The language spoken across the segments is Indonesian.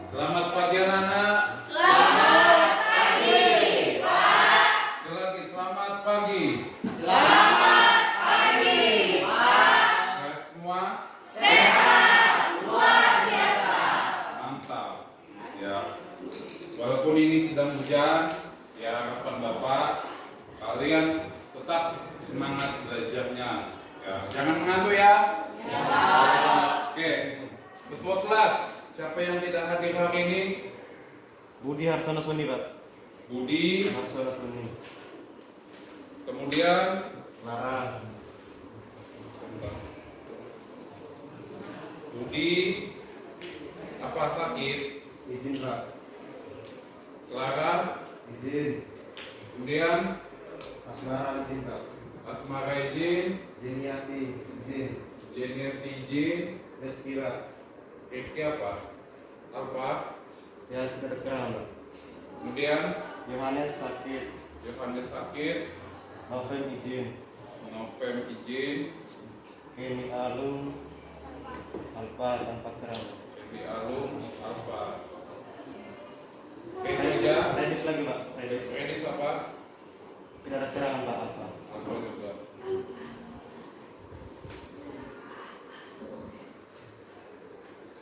Selamat pagi anak-anak. Selamat pagi, Pak. Sekali lagi selamat pagi. Selamat pagi, Pak. Sehat semua? Sehat, luar biasa. Mantap. Ya. Walaupun ini sedang hujan, ya harapan Bapak kalian tetap semangat belajarnya. Ya, jangan mengantuk ya. Ya, Pak. Oke. Ketua kelas, siapa yang tidak hadir hari ini? Budi Harsono Suni, Pak. Budi. Harsono Suni. Kemudian Lara. Budi apa sakit? Izin, Pak. Clara. Izin. Kemudian Asmara izin, Pak. Asmara izin. Jeniati izin. Jeniati izin. Reski, Pak. Rizky apa? Apa? Ya, sudah dekat, Pak. Kemudian Yohanes sakit. Yohanes sakit. Novem izin. Novem izin. Kemi Alum Alfa tanpa kerang. Jadi Alum apa? Reja. Redis lagi, Pak. Redis apa? Tidak ada kerang, Pak. Alfa. Apa juga?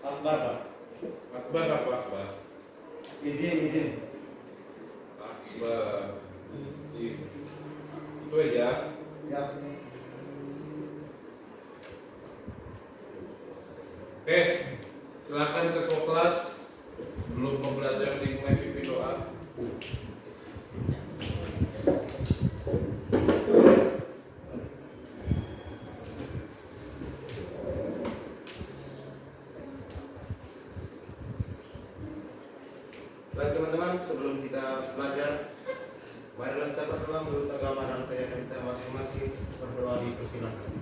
Akbar, Pak. Akbar apa Akbar? Izin. Akbar izin. Itu aja. Siap. Oke, silakan ketua kelas sebelum pembelajaran dimulai pimpin doa. Baik teman-teman, sebelum kita belajar, marilah kita berdoa menurut agama dan keyakinan kita masing-masing. Berdoa dipersilakan.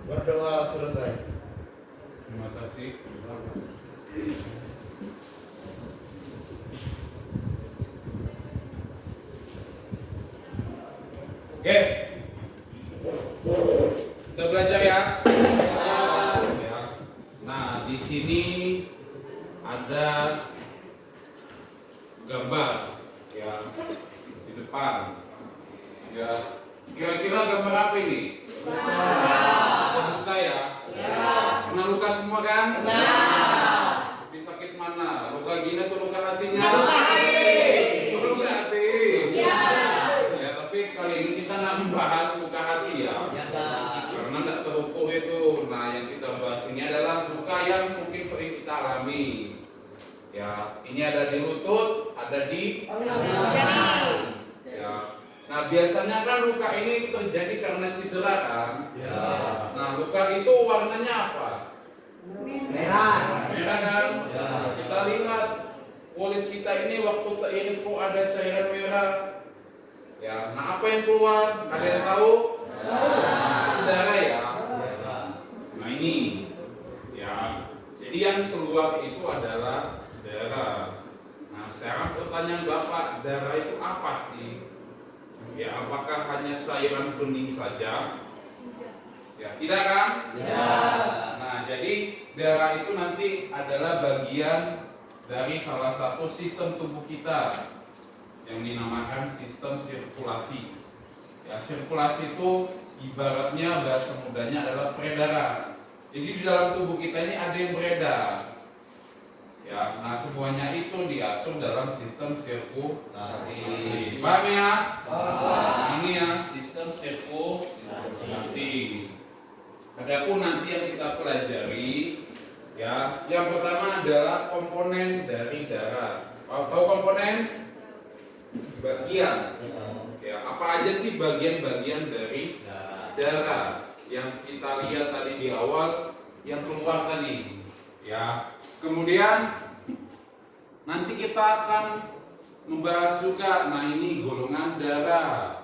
Berdoa selesai. Terima kasih. Oke, kita belajar ya. Ya. Nah, di sini ada gambar ya di depan. Ya, kira-kira gambar apa ini? Ada luka ya? Pernah luka semua kan? Tapi sakit mana? Luka gini atau luka hatinya? Luka hati. Ya, tapi kali ini kita nggak membahas luka hati ya. Karena nggak terukur itu. Nah, yang kita bahas ini adalah luka yang mungkin sering kita alami. Ya, ini ada di lutut, ada di ya. Nah, biasanya kan luka ini terjadi karena cedera kan? Ya. Nah, luka itu warnanya apa? Merah kan? Ya. Kita lihat kulit kita ini waktu teriris kok ada cairan merah. Ya, nah apa yang keluar? Ada yang tahu? Itu darah ya. Nah ini, ya. Jadi yang keluar itu adalah darah. Nah sekarang pertanyaan Bapak, darah itu apa sih? Ya, apakah hanya cairan bening saja? Ya, tidak kan? Ya. Nah, jadi darah itu nanti adalah bagian dari salah satu sistem tubuh kita yang dinamakan sistem sirkulasi. Ya, sirkulasi itu ibaratnya bahasa mudanya adalah peredaran. Jadi di dalam tubuh kita ini ada yang beredar. Ya, nah semuanya itu diatur dalam sistem sirkulasi. Paham ya? Ini ya sistem sirkulasi. Adapun nanti yang kita pelajari, ya, yang pertama adalah komponen dari darah. Tahu komponen? Bagian. Ya, apa aja sih bagian-bagian dari darah yang kita lihat tadi di awal, yang keluar tadi. Ya, kemudian nanti kita akan membahas juga. Nah, ini golongan darah.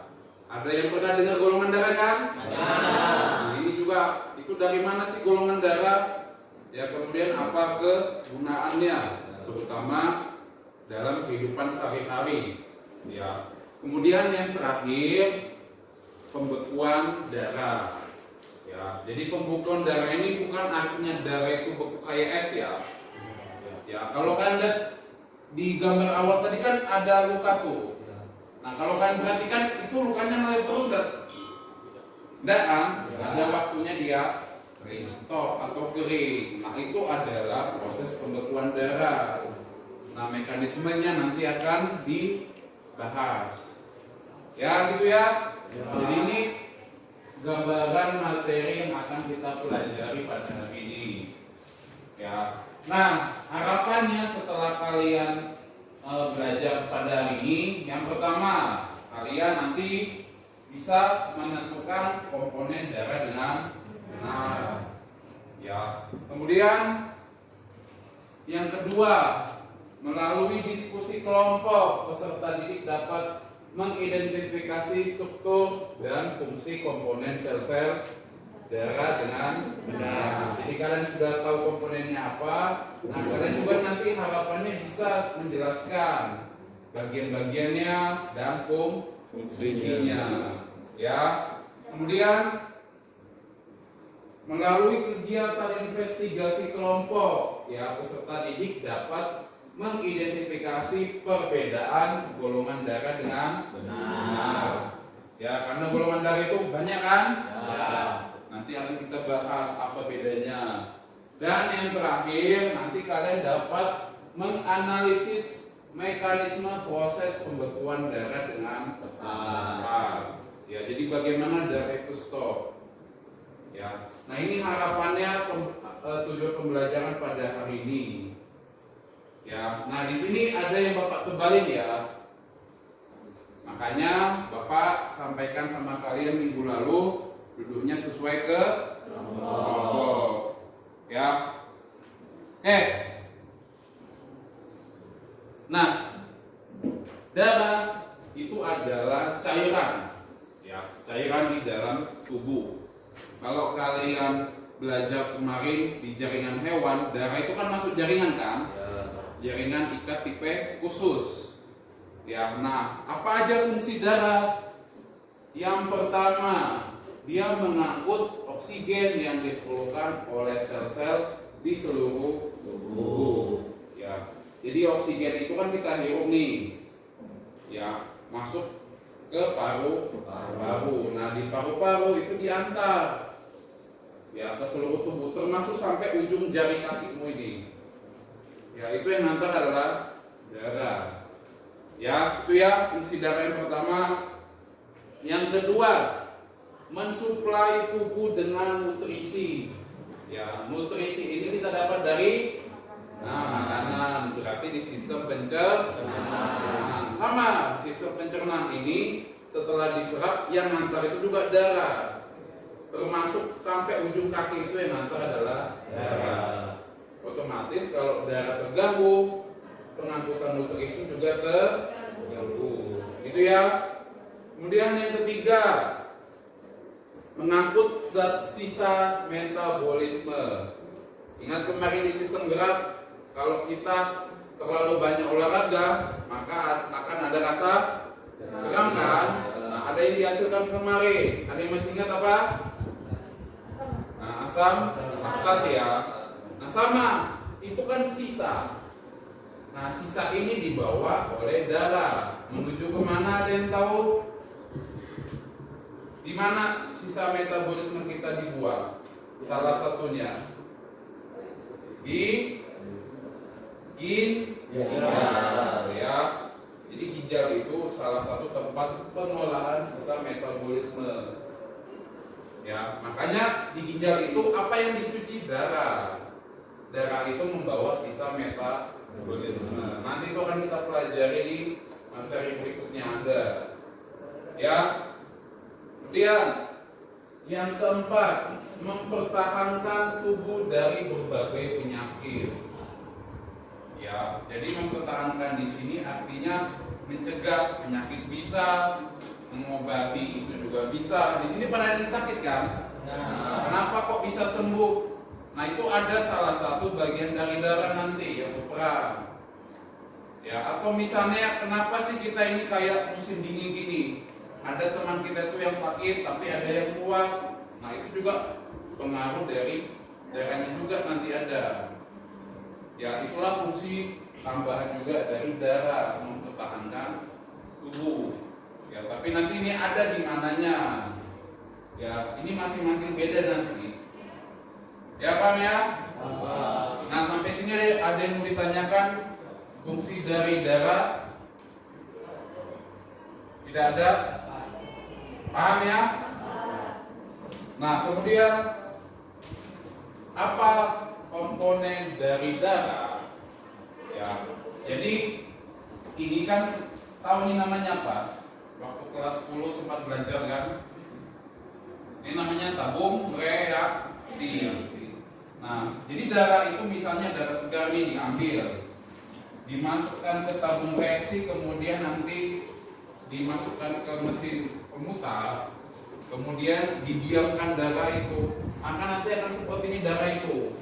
Ada yang pernah dengar golongan darah kan? Nah, ini juga itu dari mana sih golongan darah? Ya, kemudian apa kegunaannya, terutama dalam kehidupan sehari-hari. Ya, kemudian yang terakhir pembekuan darah. Ya, jadi pembekuan darah ini bukan artinya darah itu beku kayak es ya. Ya, kalau kalian lihat di gambar awal tadi kan ada luka tuh. Nah, kalau kalian perhatikan itu lukanya mulai terus enggak kan? Ada waktunya dia restore atau kering. Nah, itu adalah proses pembekuan darah. Nah, mekanismenya nanti akan dibahas. Ya, gitu ya. Jadi ini gambaran materi yang akan kita pelajari pada hari ini. Ya. Nah, harapannya setelah kalian belajar pada hari ini, yang pertama, kalian nanti bisa menentukan komponen darah dengan benar. Ya. Kemudian yang kedua, melalui diskusi kelompok, peserta didik dapat mengidentifikasi struktur dan fungsi komponen sel-sel darah dengan benar. Jadi kalian sudah tahu komponennya apa. Nah, kalian juga nanti harapannya bisa menjelaskan bagian-bagiannya dan fungsinya. Ya. Kemudian melalui kegiatan investigasi kelompok, ya, peserta didik dapat mengidentifikasi perbedaan golongan darah dengan benar. Ya, karena golongan darah itu banyak kan? Ya. Nanti akan kita bahas apa bedanya. Dan yang terakhir, nanti kalian dapat menganalisis mekanisme proses pembekuan darah dengan tepat. Ya, jadi bagaimana darah itu stop. Ya. Nah, ini harapannya tujuan pembelajaran pada hari ini. Ya. Nah, di sini ada yang Bapak tebalin ya. Makanya Bapak sampaikan sama kalian minggu lalu duduknya sesuai ke kelompok. Ya. Oke. Nah, darah itu adalah cairan. Ya, cairan di dalam tubuh. Kalau kalian belajar kemarin di jaringan hewan, darah itu kan masuk jaringan kan? Jaringan ikat tipe khusus. Ya, nah, apa aja fungsi darah? Yang pertama, dia mengangkut oksigen yang diperlukan oleh sel-sel di seluruh tubuh. Ya, jadi oksigen itu kan kita hirup nih, ya, masuk ke paru-paru. Nah, di paru-paru itu diantar, ya, ke seluruh tubuh, termasuk sampai ujung jari kakimu ini. Ya, itu yang nanti adalah darah. Ya, itu ya fungsi darah yang pertama. Yang kedua, mensuplai tubuh dengan nutrisi. Ya, nutrisi ini kita dapat dari makanan. Berarti di sistem pencernaan. Sama, sistem pencernaan ini setelah diserap yang nanti itu juga darah. Termasuk sampai ujung kaki itu yang nanti adalah darah. Otomatis kalau darah terganggu, pengangkutan nutrisi juga terganggu. Itu ya. Kemudian yang ketiga, mengangkut zat sisa metabolisme. Ingat kemarin di sistem gerak, kalau kita terlalu banyak olahraga, maka akan ada rasa geram kan? Nah, ada yang dihasilkan kemarin. Ada yang masih ingat apa? Nah, asam laktat ya. Nah, sama, itu kan sisa. Nah, sisa ini dibawa oleh darah menuju kemana? Ada yang tahu? Di mana sisa metabolisme kita dibuat? Salah satunya di ginjal, ya. Jadi ginjal itu salah satu tempat pengolahan sisa metabolisme. Ya, makanya di ginjal itu apa yang dicuci? Darah. Darah itu membawa sisa metabolisme. Nanti itu akan kita pelajari di materi berikutnya ada. Ya. Kemudian yang keempat, mempertahankan tubuh dari berbagai penyakit. Ya, jadi mempertahankan di sini artinya mencegah penyakit bisa, mengobati itu juga bisa. Di sini pada ada yang sakit kan? Nah, kenapa kok bisa sembuh? Nah itu ada salah satu bagian dari darah nanti yang berperan. Ya, atau misalnya kenapa sih kita ini kayak musim dingin gini? Ada teman kita tuh yang sakit tapi ada yang kuat. Nah itu juga pengaruh dari darahnya juga nanti ada. Ya itulah fungsi tambahan juga dari darah mempertahankan tubuh. Ya tapi nanti ini ada di mananya. Ya ini masing-masing beda nanti. Ya paham ya? Nah sampai sini ada yang mau ditanyakan? Fungsi dari darah tidak ada? Paham ya? Nah kemudian apa komponen dari darah? Ya, jadi ini kan tahu ini namanya apa? Waktu kelas 10 sempat belajar kan? Ini namanya tabung reaksi. Nah, jadi darah itu misalnya darah segar ini diambil, dimasukkan ke tabung reaksi, kemudian nanti dimasukkan ke mesin pemutar, kemudian didiamkan darah itu, maka nanti akan seperti ini darah itu.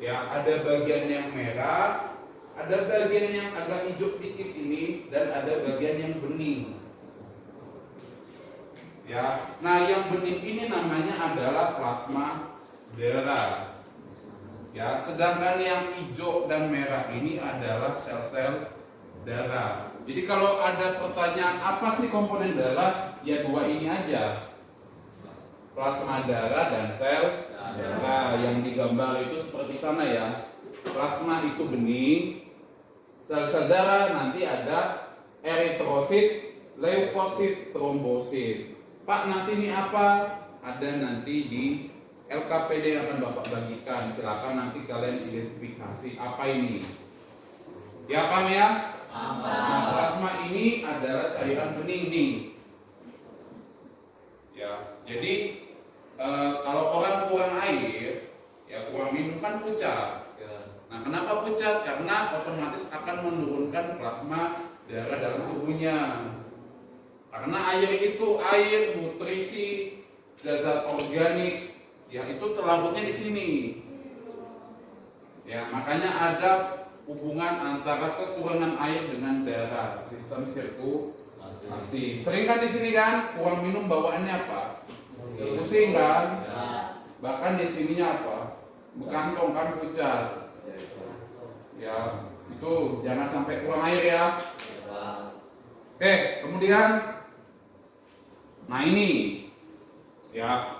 Ya, ada bagian yang merah, ada bagian yang agak hijau dikit ini, dan ada bagian yang bening. Ya, nah yang bening ini namanya adalah plasma darah. Ya, sedangkan yang hijau dan merah ini adalah sel-sel darah. Jadi kalau ada pertanyaan apa sih komponen darah, ya dua ini aja. Plasma darah dan sel darah. Yang digambar itu seperti sana ya. Plasma itu bening, sel-sel darah nanti ada eritrosit, leukosit, trombosit. Pak nanti ini apa? Ada nanti di LKPD yang akan Bapak bagikan. Silakan nanti kalian identifikasi apa ini. Ya paham ya? Nah, plasma ini adalah cairan bening nih. Ya, jadi kalau orang kurang air, ya kurang minum kan pucat. Nah, kenapa pucat? Karena otomatis akan menurunkan plasma darah dalam tubuhnya. Karena air itu air, nutrisi, zat organik, ya itu terlarutnya di sini. Ya, makanya ada hubungan antara kekurangan air dengan darah, sistem sirkulasi. Sering kan di sini kan kurang minum bawaannya apa? Pusing kan? Bahkan di sininya apa? Bekantong kan pucat. Ya, itu jangan sampai kurang air ya. Oke, kemudian nah ini ya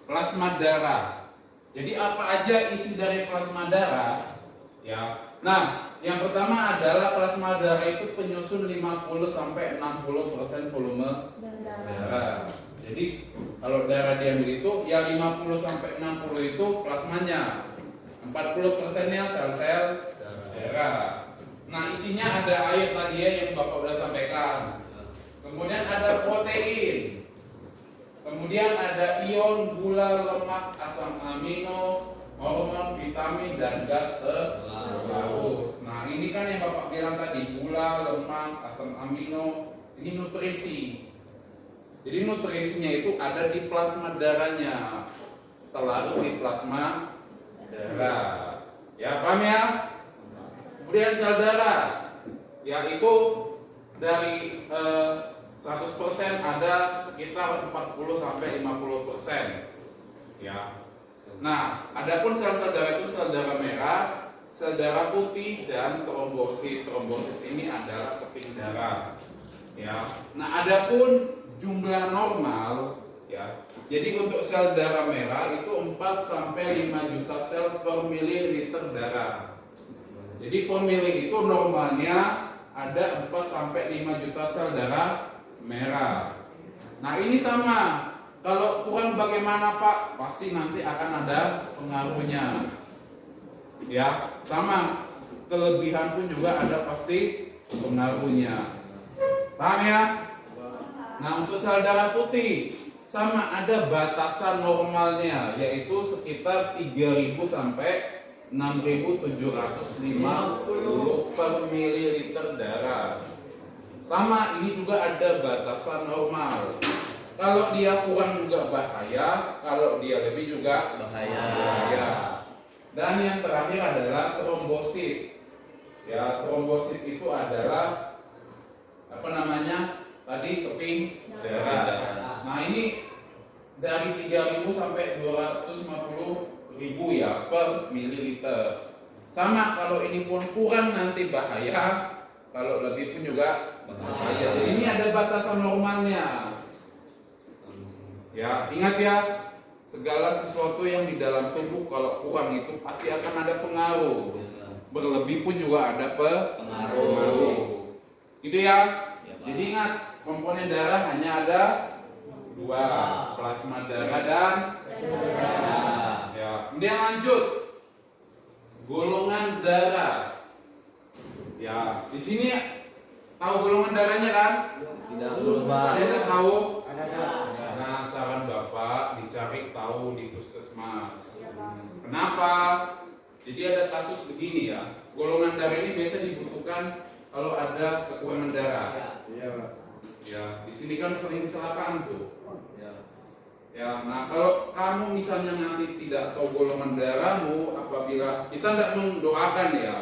plasma darah. Jadi apa aja isi dari plasma darah? Ya. Nah, yang pertama adalah plasma darah itu penyusun 50 sampai 60% volume darah. Jadi kalau darah diambil itu ya 50 sampai 60 itu plasmanya. 40%-nya sel-sel darah. Nah, isinya ada air tadi ya yang Bapak sudah sampaikan. Kemudian ada protein. Kemudian ada ion, gula, lemak, asam amino, hormon, vitamin, dan gas terlarut. Nah ini kan yang Bapak bilang tadi, gula, lemak, asam amino, ini nutrisi. Jadi nutrisinya itu ada di plasma darahnya, terlarut di plasma darah. Ya paham ya? Kemudian sel darah, yaitu dari 100% ada sekitar 40 sampai 50%. Ya. Nah, adapun sel-sel darah itu sel darah merah, sel darah putih, dan trombosit. Trombosit ini adalah keping darah. Ya. Nah, adapun jumlah normal, ya. Jadi untuk sel darah merah itu 4 sampai 5 juta sel per mililiter darah. Jadi per mili itu normalnya ada 4 sampai 5 juta sel darah merah. Nah ini sama. Kalau kurang bagaimana Pak? Pasti nanti akan ada pengaruhnya. Ya, sama. Kelebihan pun juga ada pasti pengaruhnya. Paham ya? Nah untuk sel darah putih sama, ada batasan normalnya, yaitu sekitar 3.000 sampai 6.750 per mililiter darah. Sama, ini juga ada batasan normal. Kalau dia kurang juga bahaya, kalau dia lebih juga bahaya. Dan yang terakhir adalah trombosit. Ya, trombosit itu adalah apa namanya? Tadi keping darah. Nah, ini dari 3.000 sampai 250.000 ya per mililiter. Sama, kalau ini pun kurang nanti bahaya, kalau lebih pun juga bahaya. Jadi ini ada batasan normalnya. Ya, ingat ya, segala sesuatu yang di dalam tubuh kalau kurang itu pasti akan ada pengaruh. Berlebih pun juga ada pengaruh. Gitu ya. Jadi ingat, komponen darah hanya ada dua, plasma darah dan ya. Kemudian lanjut, golongan darah. Ya, di sini tahu golongan darahnya kan? Tidak berubah. Ada yang tahu? Ada. Nah, saran Bapak dicari tahu di puskesmas. Kenapa? Jadi ada kasus begini ya. Golongan darah ini biasa dibutuhkan kalau ada kekurangan darah. Iya, Pak. Ya, di sini kan sering kecelakaan tuh. Ya, nah kalau kamu misalnya nanti tidak tahu golongan darahmu, apabila kita tidak mendoakan ya,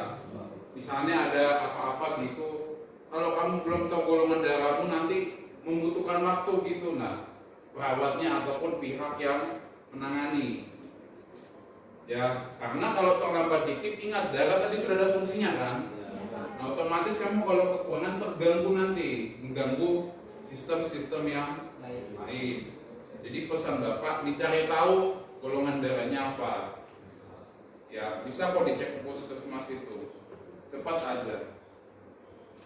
misalnya ada apa-apa gitu, kalau kamu belum tahu golongan darahmu nanti membutuhkan waktu gitu, nah perawatnya ataupun pihak yang menangani. Ya, karena kalau terlambat dikit, ingat darah tadi sudah ada fungsinya kan. Nah, otomatis kamu kalau kekurangan terganggu nanti, mengganggu sistem-sistem yang lain. Jadi pesan Bapak dicari tahu golongan darahnya apa. Ya, bisa kok dicek ke puskesmas itu. Cepat aja.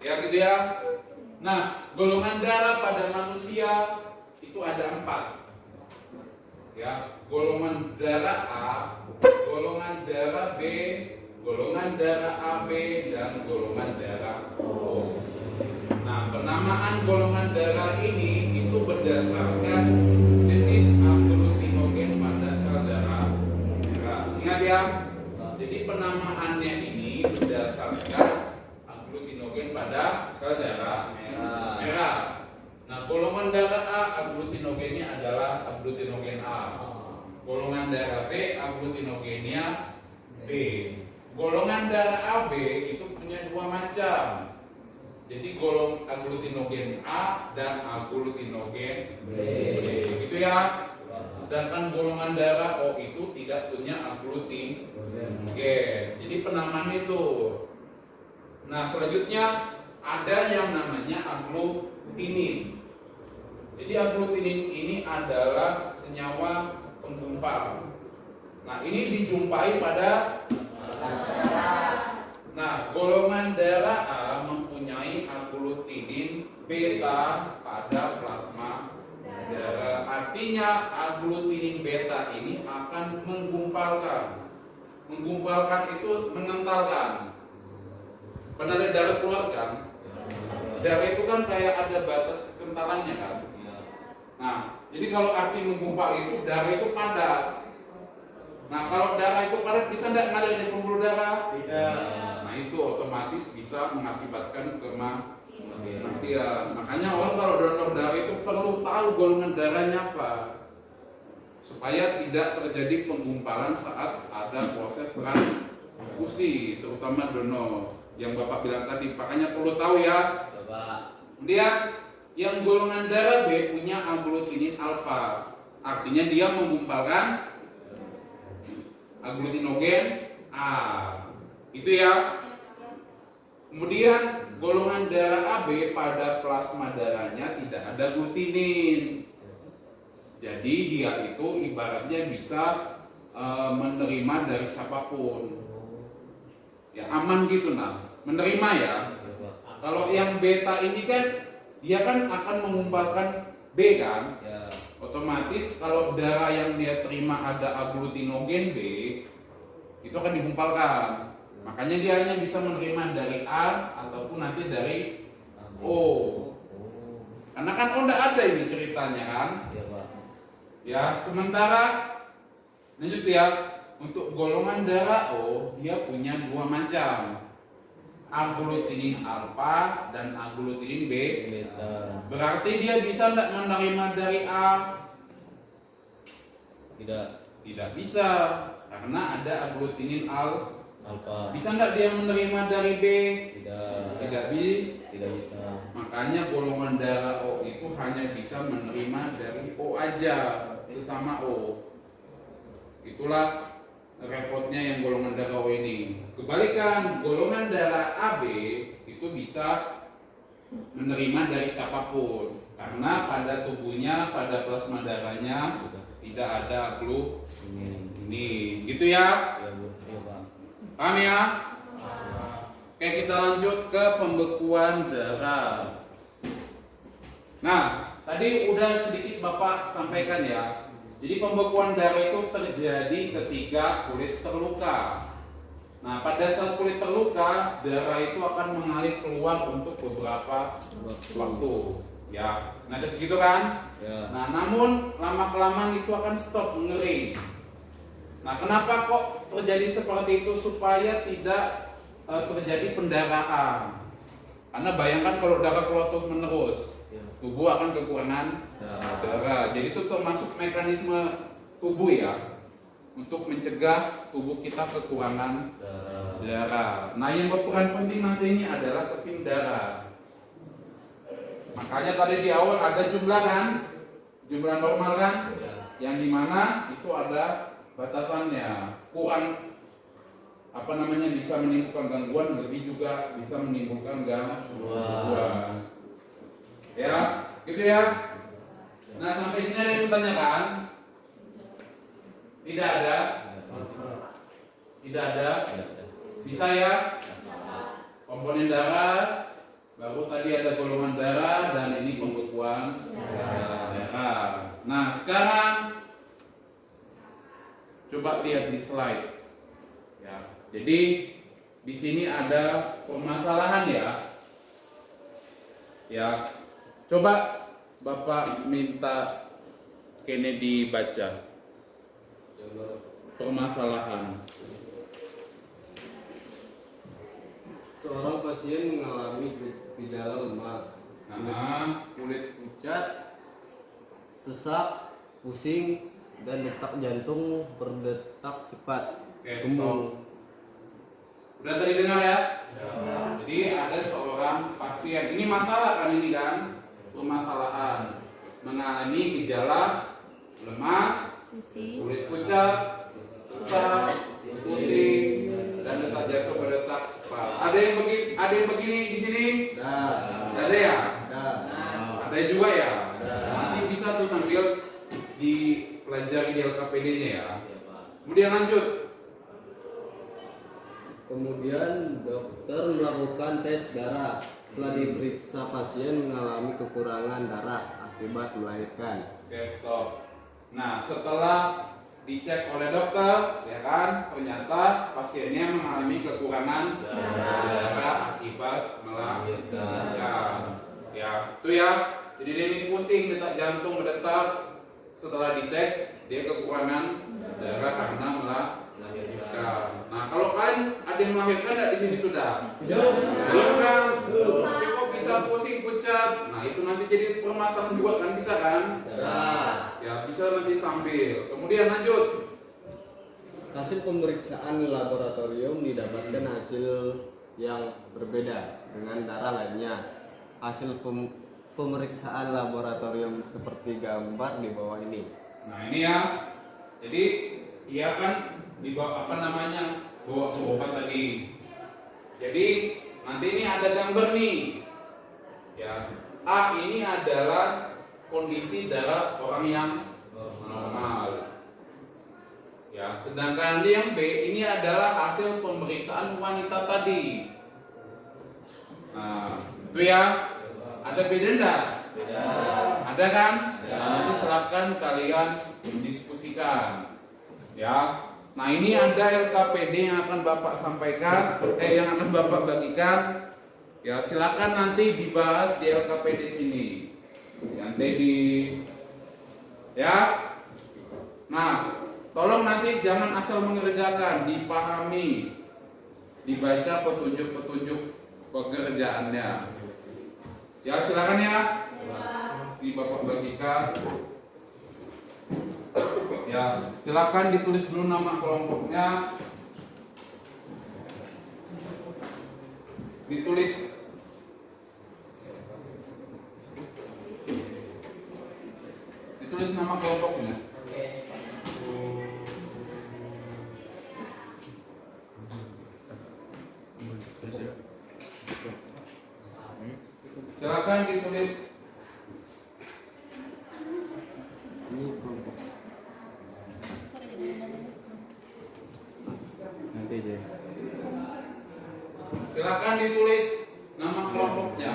Ya gitu ya. Nah, golongan darah pada manusia itu ada 4. Ya, golongan darah A, golongan darah B, golongan darah AB, dan golongan darah O. Nah, penamaan golongan darah ini itu berdasarkan jenis agglutinogen pada sel darah merah. Ingat ya, jadi penamaannya ini berdasarkan agglutinogen pada sel darah merah. Nah, golongan darah A agglutinogennya adalah agglutinogen A. Golongan darah B agglutinogennya B. Golongan darah AB itu punya 2 macam. Jadi golong agglutinogen A dan agglutinogen B. Gitu ya. Sedangkan golongan darah O itu tidak punya agglutinogen. Jadi penamaan itu. Nah, selanjutnya ada yang namanya agglutinin. Jadi agglutinin ini adalah senyawa penggumpal. Nah, ini dijumpai pada Nah, golongan darah A mempunyai agglutinin beta pada plasma darah. Artinya agglutinin beta ini akan menggumpalkan. Menggumpalkan itu mengentalkan. Pernah ada darah keluar kan? Darah itu kan kayak ada batas kekentalannya kan? Nah, jadi kalau arti menggumpal itu darah itu padat. Nah, kalau darah itu padat bisa tidak ngalir di pembuluh darah? Tidak. Nah, itu otomatis bisa mengakibatkan kematian. Makanya orang kalau donor darah itu perlu tahu golongan darahnya apa, supaya tidak terjadi penggumpalan saat ada proses transfusi, terutama donor yang Bapak bilang tadi. Makanya perlu tahu ya. Kemudian yang golongan darah B punya agglutinin alfa, artinya dia menggumpalkan agglutinogen A. Itu ya. Kemudian golongan darah AB pada plasma darahnya tidak ada glutinin. Jadi dia itu ibaratnya bisa menerima dari siapapun. Ya, aman gitu nah. Menerima ya. Kalau yang beta ini kan dia kan akan mengumpulkan B kan. Otomatis kalau darah yang dia terima ada agglutinogen B, itu akan digumpalkan. Makanya dia hanya bisa menerima dari A ataupun nanti dari O. Karena kan O tidak ada ini ceritanya kan. Ya, sementara lanjut ya, untuk golongan darah O dia punya 2 macam. agglutinin alfa dan agglutinin beta. Berarti dia bisa tidak menerima dari A? Tidak. Tidak bisa, karena ada agglutinin Alfa. Bisa nggak dia menerima dari B? Tidak. Tidak bisa. Makanya golongan darah O itu hanya bisa menerima dari O aja, sesama O. Itulah repotnya yang golongan darah O ini. Kebalikan, golongan darah AB itu bisa menerima dari siapapun, karena pada tubuhnya, pada plasma darahnya tidak ada ini. Gitu ya? Ya, Bu. Iya, Pak. Paham ya? Oke, kita lanjut ke pembekuan darah. Nah, tadi udah sedikit Bapak sampaikan ya. Jadi pembekuan darah itu terjadi ketika kulit terluka. Nah, pada saat kulit terluka, darah itu akan mengalir keluar untuk beberapa waktu. Ya, nah ada segitu kan? Ya. Nah, namun lama-kelamaan itu akan stop, mengering. Nah, kenapa kok terjadi seperti itu? Supaya tidak terjadi pendarahan. Karena bayangkan kalau darah keluar terus menerus, tubuh akan kekurangan darah. Jadi itu termasuk mekanisme tubuh ya, untuk mencegah tubuh kita kekurangan darah. Nah, yang berperan penting nanti ini adalah keping darah. Makanya tadi di awal ada jumlah kan, jumlah normal kan, yang dimana itu ada batasannya. Kurang bisa menimbulkan gangguan, lebih juga bisa menimbulkan gangguan. Ya, gitu ya. Nah, sampai sini ada yang bertanyakan? Tidak ada? Tidak ada? Bisa ya? Komponen darah, baru tadi ada golongan darah, dan ini pembekuan darah. Nah, sekarang coba lihat di slide. Ya, jadi di sini ada permasalahan ya. Ya, coba Bapak minta Kennedy baca permasalahan. Seorang pasien mengalami gejala lemas, kulit pucat, sesak, pusing, dan detak jantung berdetak cepat. Oke, stop. Udah tadi dengar ya? Jadi ada seorang pasien, ini masalah kan ini kan? Permasalahan, mengalami gejala lemas, kulit pucat, sesak, pusing, dan detak jantung berdetak cepat. Ada yang begini di sini? Ada ya? Ada juga ya? Nanti bisa tuh sambil dipelajari di LKPD-nya ya. Kemudian lanjut. Kemudian dokter melakukan tes darah. Setelah diperiksa, pasien mengalami kekurangan darah akibat melahirkan. Oke, stop. Nah, setelah dicek oleh dokter, ya kan, ternyata pasiennya mengalami kekurangan darah akibat melahirkan. Ya, itu ya. Jadi dia ini pusing, detak jantung berdetak. Setelah dicek, dia kekurangan darah karena melahirkan. Nah, kalau kalian ada yang melahirkan nggak di sini sudah? Belum kan? Tapi kok bisa pusing, pucat? Nah, itu nanti jadi permasalahan juga kan, bisa kan? Ya, bisa nanti sambil. Kemudian lanjut. Hasil pemeriksaan laboratorium didapatkan hasil yang berbeda dengan darah lainnya. Hasil pemeriksaan laboratorium seperti gambar di bawah ini. Nah, ini ya. Jadi dia kan dibawa bawa obat tadi. Jadi nanti ini ada gambar nih. Ya, A ini adalah kondisi darah orang yang normal. Ya, sedangkan yang B ini adalah hasil pemeriksaan wanita tadi. Nah, itu ya. Ada beda enggak? Beda. Ada kan? Ya. Nanti silakan kalian diskusikan. Ya. Nah, ini ada LKPD yang akan Bapak sampaikan, yang akan Bapak bagikan. Ya, silakan nanti dibahas di LKPD sini. Nanti ya. Nah, tolong nanti jangan asal mengerjakan, dipahami. dibaca petunjuk-petunjuk pekerjaannya. Ya, silakan ya. Di Bapak bagikan. Ya, silakan ditulis dulu nama kelompoknya. Ditulis nama kelompoknya. Silakan ditulis. Ini kelompok. Nanti aja. Silakan ditulis nama kelompoknya.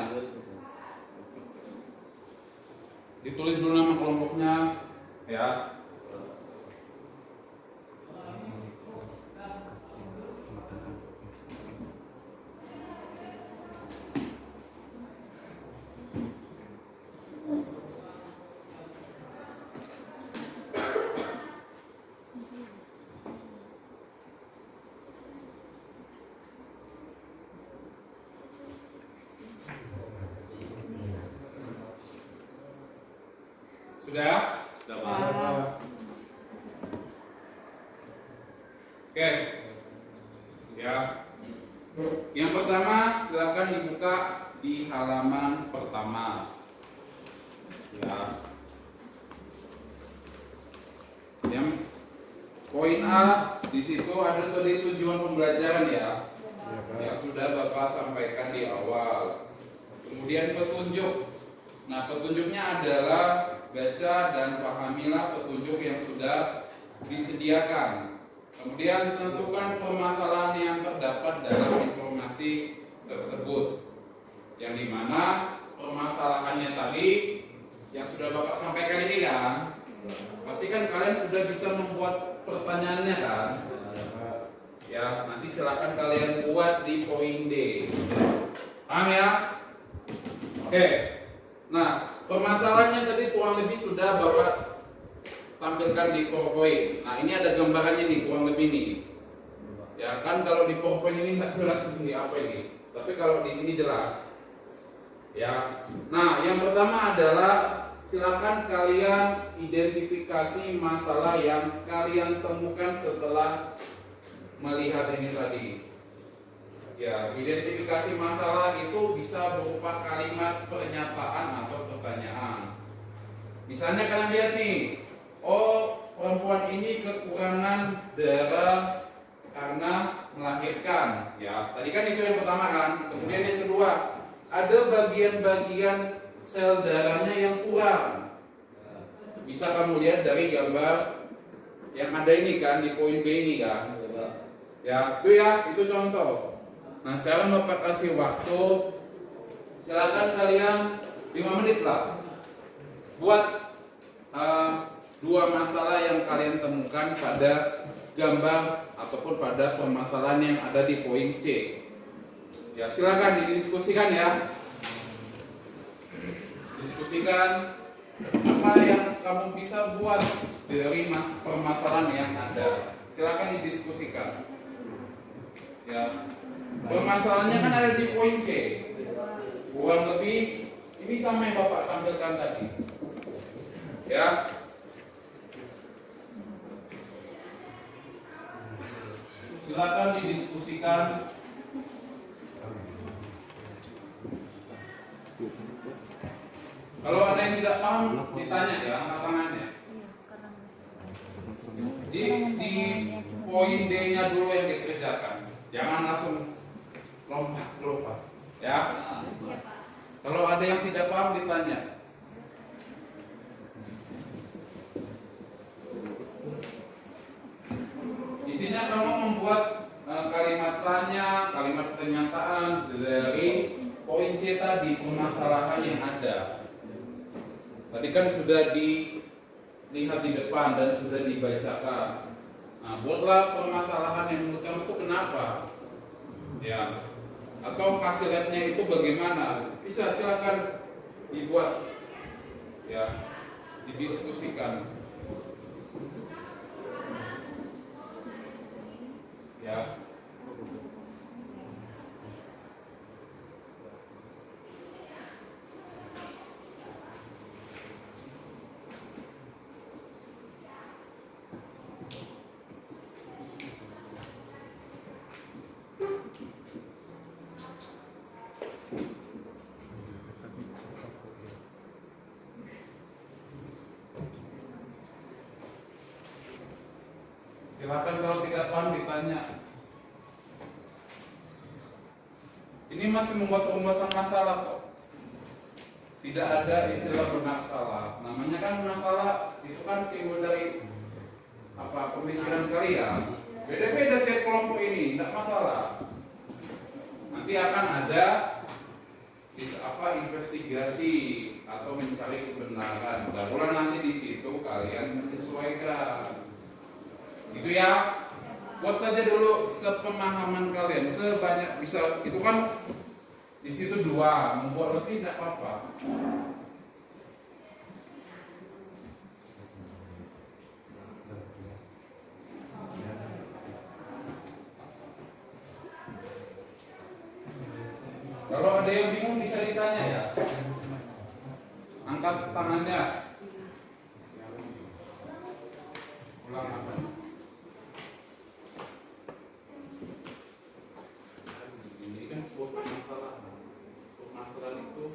Ditulis dulu nama kelompoknya, ya. Sudah? Oke. Ya. Yang pertama, silakan dibuka di halaman pertama. Ya. Yang poin A di situ ada tadi tujuan pembelajaran ya. Yang sudah Bapak sampaikan di awal. Kemudian petunjuk. Nah, petunjuknya adalah baca dan pahamilah petunjuk yang sudah disediakan. Kemudian tentukan permasalahan yang terdapat dalam informasi tersebut. Yang dimana permasalahannya tadi yang sudah Bapak sampaikan ini kan, pastikan kalian sudah bisa membuat pertanyaannya kan? Ya, nanti silakan kalian buat di poin D. Paham ya? Oke. Nah, permasalahannya tadi kurang lebih sudah Bapak tampilkan di PowerPoint. Nah, ini ada gambarannya nih, kurang lebih nih. Ya kan, kalau di PowerPoint ini nggak jelas ini apa ini, tapi kalau di sini jelas. Ya. Nah, yang pertama adalah silakan kalian identifikasi masalah yang kalian temukan setelah melihat ini tadi. Ya, identifikasi masalah itu bisa berupa kalimat pernyataan atau pertanyaan. Misalnya kalian lihat nih, oh perempuan ini kekurangan darah karena melahirkan. Ya, tadi kan itu yang pertama kan. Kemudian yang kedua, ada bagian-bagian sel darahnya yang kurang. Bisa kamu lihat dari gambar yang ada ini kan di poin B ini kan. Ya, itu contoh. Nah, sekarang Bapak kasih waktu, silakan kalian 5 menit lah buat 2 masalah yang kalian temukan pada gambar ataupun pada permasalahan yang ada di poin C. Ya, silakan didiskusikan ya. Diskusikan apa yang kamu bisa buat dari permasalahan yang ada. Silakan didiskusikan. Ya. Permasalahannya kan ada di poin C. Kurang lebih ini sama yang Bapak tampilkan tadi. Ya. Silakan didiskusikan. Kalau ada yang tidak paham ditanya ya, angkat tangannya. Di poin D-nya dulu yang dikerjakan. Jangan langsung lompat. Ya. Kalau ada yang tidak paham ditanya. Intinya kamu membuat kalimat tanya, kalimat pernyataan dari poin C tadi, permasalahan yang ada. Tadi kan sudah dilihat di depan dan sudah dibacakan. Nah, buatlah permasalahan yang menurut kamu itu kenapa? Ya. Atau hasilnya itu bagaimana? Bisa silakan dibuat. Ya. Didiskusikan. Ya. Ini masih membuat rumusan masalah kok. Tidak ada istilah benar salah. Namanya kan masalah itu kan timbul dari apa pemikiran kalian. Beda-beda tiap kelompok ini, tidak masalah. Nanti akan ada investigasi atau mencari kebenaran. Barulah nanti di situ kalian menyesuaikan. Gitu ya. Buat saja dulu sepemahaman kalian sebanyak bisa. Itu kan di situ 2, membuat lebih tidak apa-apa. Kalau ada yang bingung bisa ditanya ya. Angkat tangannya. Ulang apa? Ini kan sebuah permasalahan. Permasalahan itu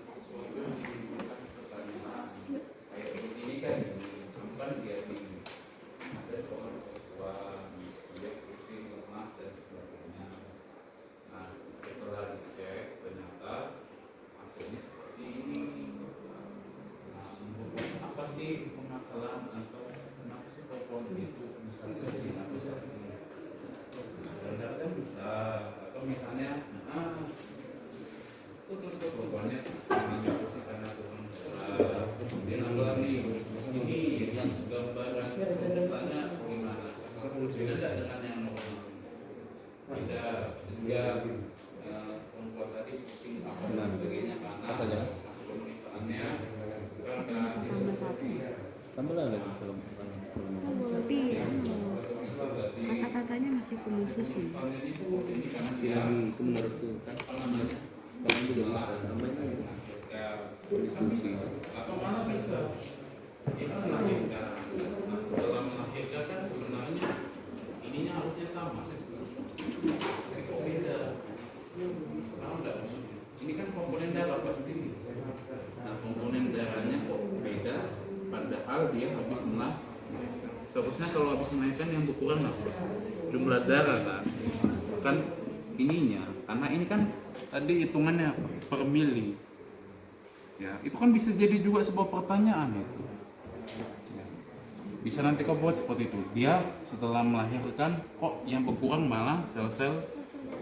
sesuatu yang menimbulkan pertanyaan. Kayak begini kan, kan dia bingung. Ada seorang perempuan, dia pusing, lemas dan sebagainya. Nah, setelah dicek ternyata hasilnya seperti ini. Nah, apa sih permasalahan atau kenapa sih perempuan itu misalnya apa seperti ini? Nah, kan bisa atau misalnya perempuannya menjauh sih karena turun dia nambah nih ini gambaran misalnya gimana? Beda tidak dengan yang normal? Beda sehingga perempuan tadi pusing apa dan sebagainya karena pemeriksaannya bukan tambah lagi film. Lebih kata-katanya masih penuh susu. Itu menurutku kan kalau itu udah namanya diskusi. Atau mana bisa kita melahirkan. Nah, setelah melahirkan kan sebenarnya ininya harusnya sama. Tapi kok beda? Tahu nggak maksudnya? Ini kan komponen darah pasti. Nah, komponen darahnya kok beda? Padahal dia habis melahirkan. Seharusnya kalau habis melahirkan yang berkurang apa? Jumlah darah kan ininya. Karena ini kan tadi hitungannya per mili. Ya, itu kan bisa jadi juga sebuah pertanyaan itu. Ya. Bisa nanti kau buat seperti itu. Dia setelah melahirkan kok yang berkurang malah sel-sel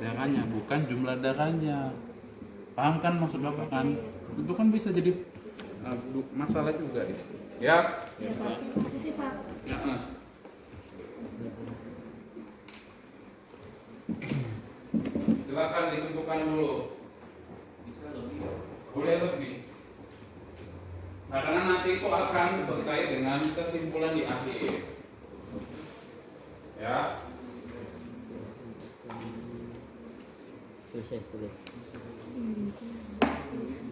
darahnya, bukan jumlah darahnya. Paham kan maksud Bapak kan? Itu kan bisa jadi masalah juga itu. Ya. Makasih Pak. Ya. Silakan ditentukan dulu. Bisa lebih. Boleh lebih. Nah, karena nanti itu akan berkait dengan kesimpulan di akhir. Ya. Tulis.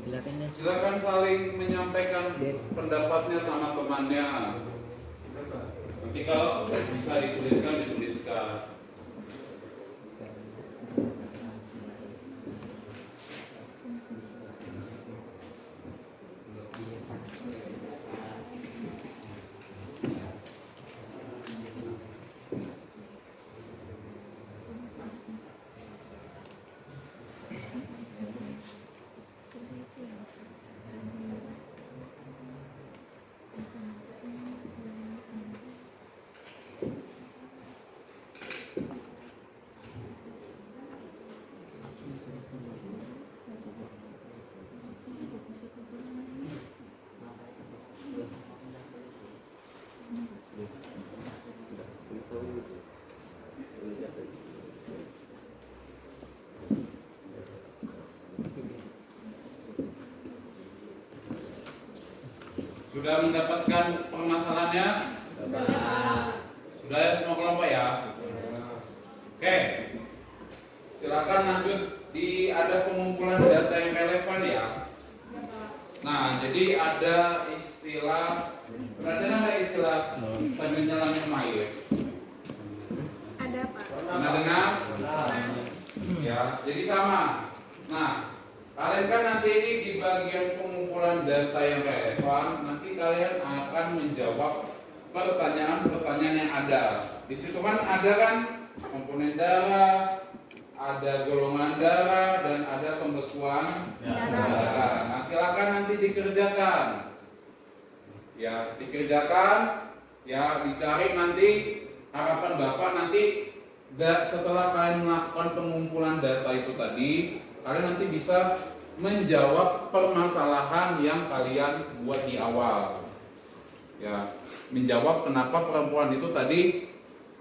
Silakan ya. Silakan saling menyampaikan pendapatnya sama temannya. Nanti kalau bisa dituliskan. Sudah mendapatkan permasalahannya? Sudah ya semua kelompok ya? Oke. Silakan lanjut ada pengumpulan data yang relevan ya. Nah, jadi ada istilah, ada istilah penyelam air. Ada Pak. Pernah dengar? Ya, jadi sama. Nah, kalian kan nanti ini di bagian pengumpulan data yang relevan, nanti kalian akan menjawab pertanyaan-pertanyaan yang ada. Di situ kan ada kan komponen darah, ada golongan darah, Ya, dicari nanti harapan Bapak nanti setelah kalian melakukan pengumpulan data itu tadi, kalian nanti bisa menjawab permasalahan yang kalian buat di awal. Ya, menjawab kenapa perempuan itu tadi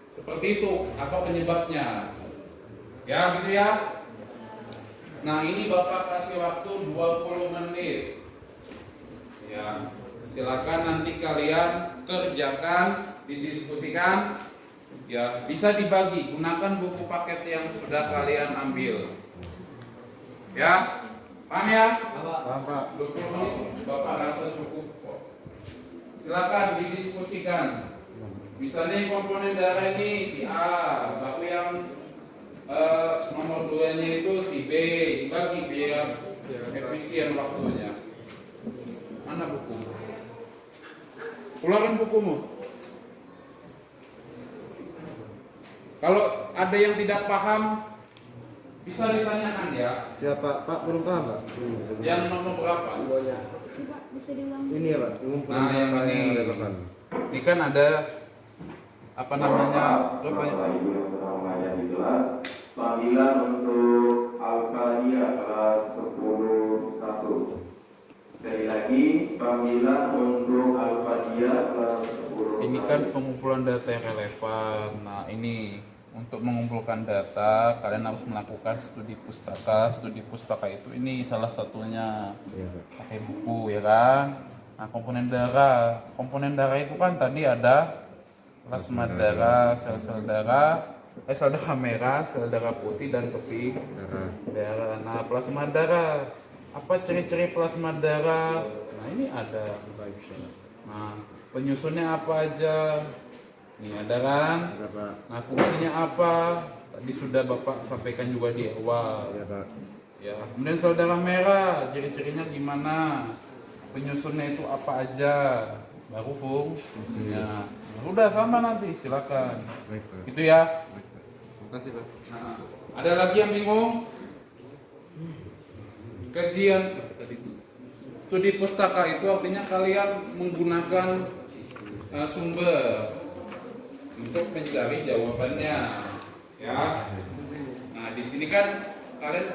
seperti itu, apa penyebabnya. Ya, gitu ya. Nah, ini Bapak kasih waktu 20 menit. Ya, silakan nanti kalian kerjakan, didiskusikan. Ya, bisa dibagi, gunakan buku paket yang sudah kalian ambil. Ya, paham ya? Paham, Pak. 20 menit Bapak rasa cukup kok. Silakan didiskusikan. Misalnya komponen darah ini si A, baku yang nomor 2-nya itu si B, dibagi biar efisien waktunya. Mana buku? Keluarin bukumu. Kalau ada yang tidak paham, bisa ditanyakan ya. Siapa? Pak, belum paham, Pak? Yang nomor berapa? Coba bisa diulang. Ini ya, Pak. Pengumpulan Nah, yang data ini. relevan. Ini kan ada apa namanya? Coba ya. Bapak Ibu yang sedang mengajar di kelas, panggilan untuk Al-Qadiyah kelas 10-1. Sekali lagi, panggilan untuk Al-Qadiyah kelas 10-1. Ini kan pengumpulan data yang relevan. Nah, ini untuk mengumpulkan data, kalian harus melakukan studi pustaka. Studi pustaka itu ini salah satunya pakai buku, ya kan? Nah, komponen darah itu kan tadi ada plasma darah, sel-sel darah, sel darah merah, sel darah putih dan keping darah. Nah, plasma darah, apa ciri-ciri plasma darah? Nah, ini ada. Nah, penyusunnya apa aja? Ini ada kan? Ya, Pak. Nah, fungsinya apa? Tadi sudah Bapak sampaikan juga di awal. Ya, Pak. Ya, kemudian sel darah merah, ciri-cirinya gimana? Penyusunnya itu apa aja? Baru fungsinya. Nah, udah sama nanti, silakan. Baik, Pak. Gitu ya. Baik, Pak. Terima kasih, Pak. Nah, ada lagi yang bingung? Kajian studi pustaka itu artinya kalian menggunakan sumber untuk mencari jawabannya, ya. Nah, di sini kan kalian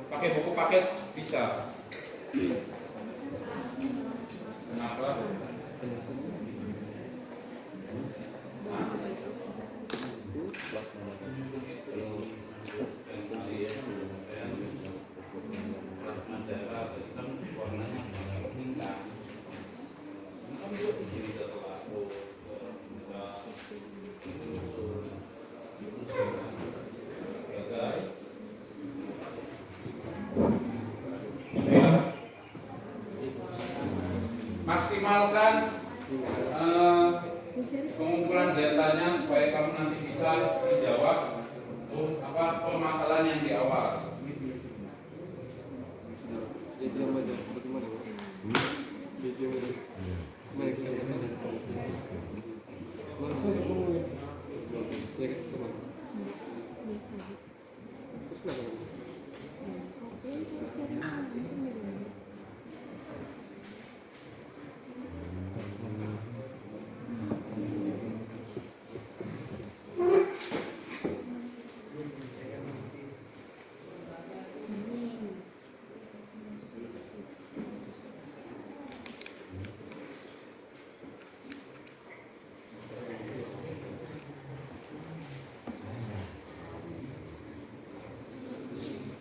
pakai buku paket bisa. Kenapa? Nah, plasma darah itu kan warnanya meningkat. Ini kan jadi setelah maksimalkan pengumpulan datanya supaya kamu nanti bisa dijawab apa permasalahan yang di awal.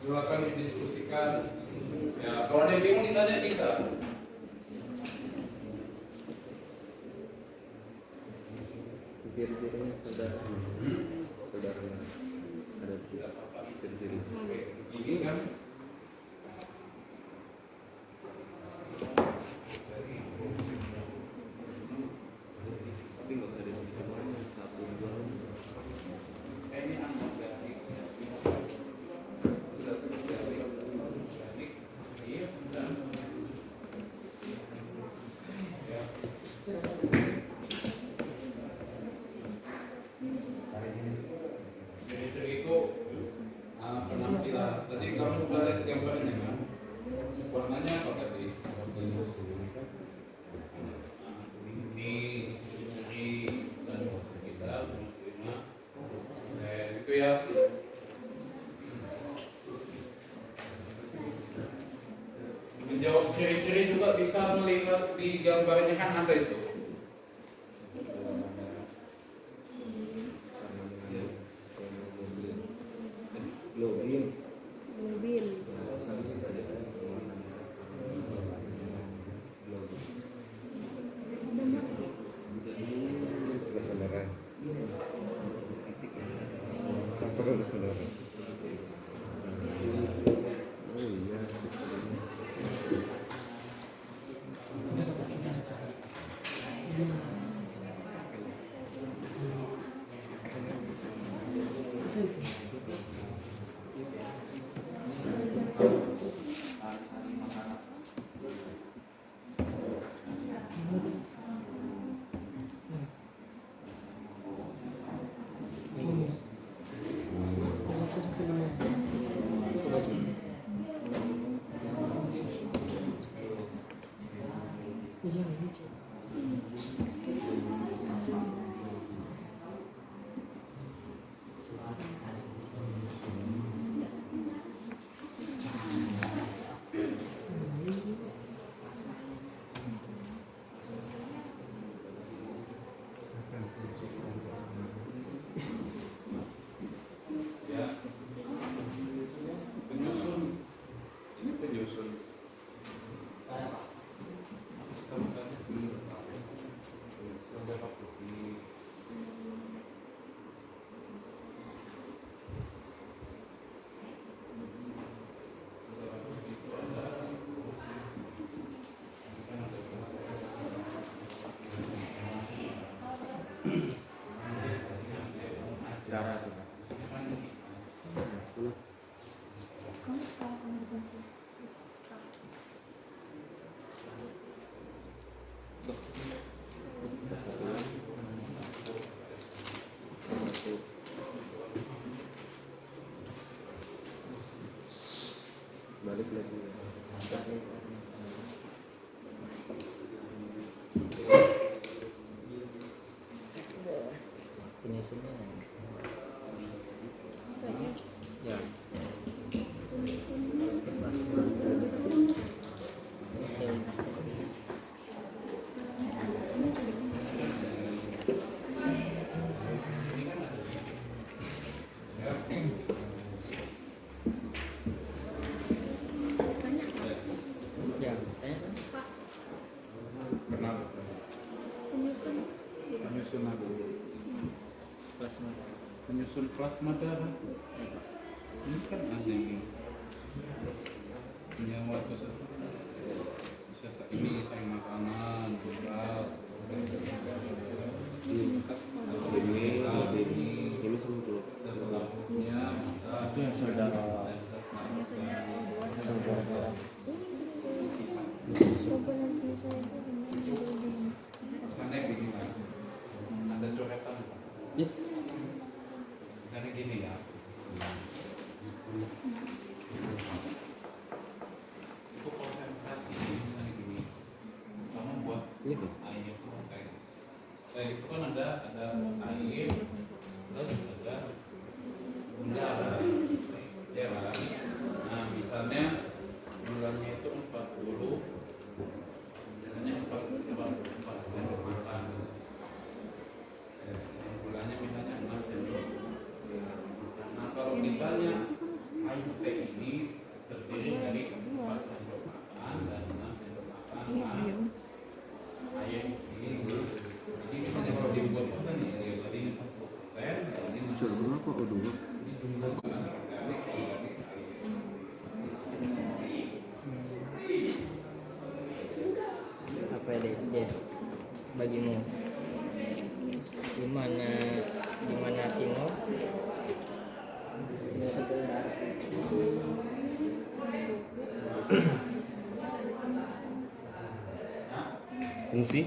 Silakan didiskusikan. Ya, kalau ada yang bingung ditanya bisa. Ciri-cirinya saudara ada ciri-ciri. Ini kan Tapi nggak ada semuanya satu dua. ini anggap dari iya, dan ya. Ciri-ciri itu penampilan. Tadi kamu udah lihat gambarnya kan? Warnanya apa tadi? Ini ciri bisa melihat di gambarnya kan ada itu. Globin. Mobil. Tugas kendaraan. Apa tugas kendaraan? Oh iya. Ya. Penyusun. Ini penyusun. Darah tuh. Balik lagi. Penyusunnya. Ya. Ya. Kenapa? Penyusun. Penyusun apa? Plasma. Penyusun plasma darah. Ini kan ada ini. Punya waktu ini sayang makanan, berat. Ini semua. Setelahnya masa Itu yang saudara. Coba nanti saya tuh misalnya gini kan, ada coretan. Yes. Misalnya gini ya. Itu konsentrasi misalnya gini. Kamu buat Itu. air kayak itu kan ada air terus ada udara ya kan. Nah misalnya gulanya itu 40, biasanya 4 sendok makan. Gulanya misalnya 6 sendok. Nah kalau ditanya air teh ini terdiri dari 4 sendok makan dan 6 sendok makan. Nah, air ini jadi misalnya kalau dibuat pesan ya tadi 40%, tadi Coba apa dulu? Apa deh, Yes? Bagimu gimana Tino? Fungsi?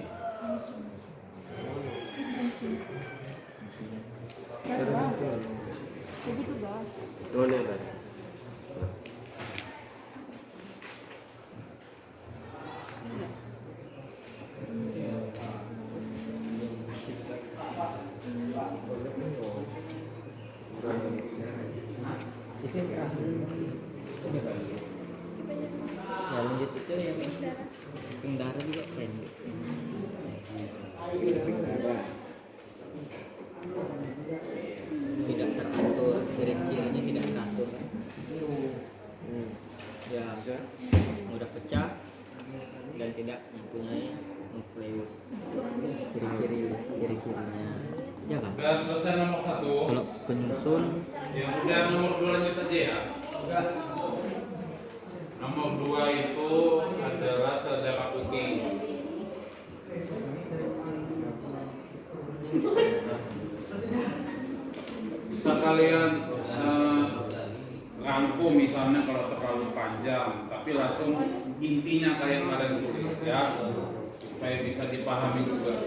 Jadi tuh bahas. Oh, ini ada. Itu yang terakhir. Ini kan? Ya lanjut itu yang pink darah juga keren. Tidak teratur, ciri-cirinya tidak teratur kan? Ya mudah pecah dan tidak mempunyai nukleus. Ciri-cirinya ya kan? Udah selesai nomor 1. Kalau penyusun Yang udah nomor 2 lanjut aja ya. Nomor 2 itu adalah sel darah putih. Bisa kalian rangkum misalnya kalau terlalu panjang, tapi langsung intinya kalian tulis ya, supaya bisa dipahami juga.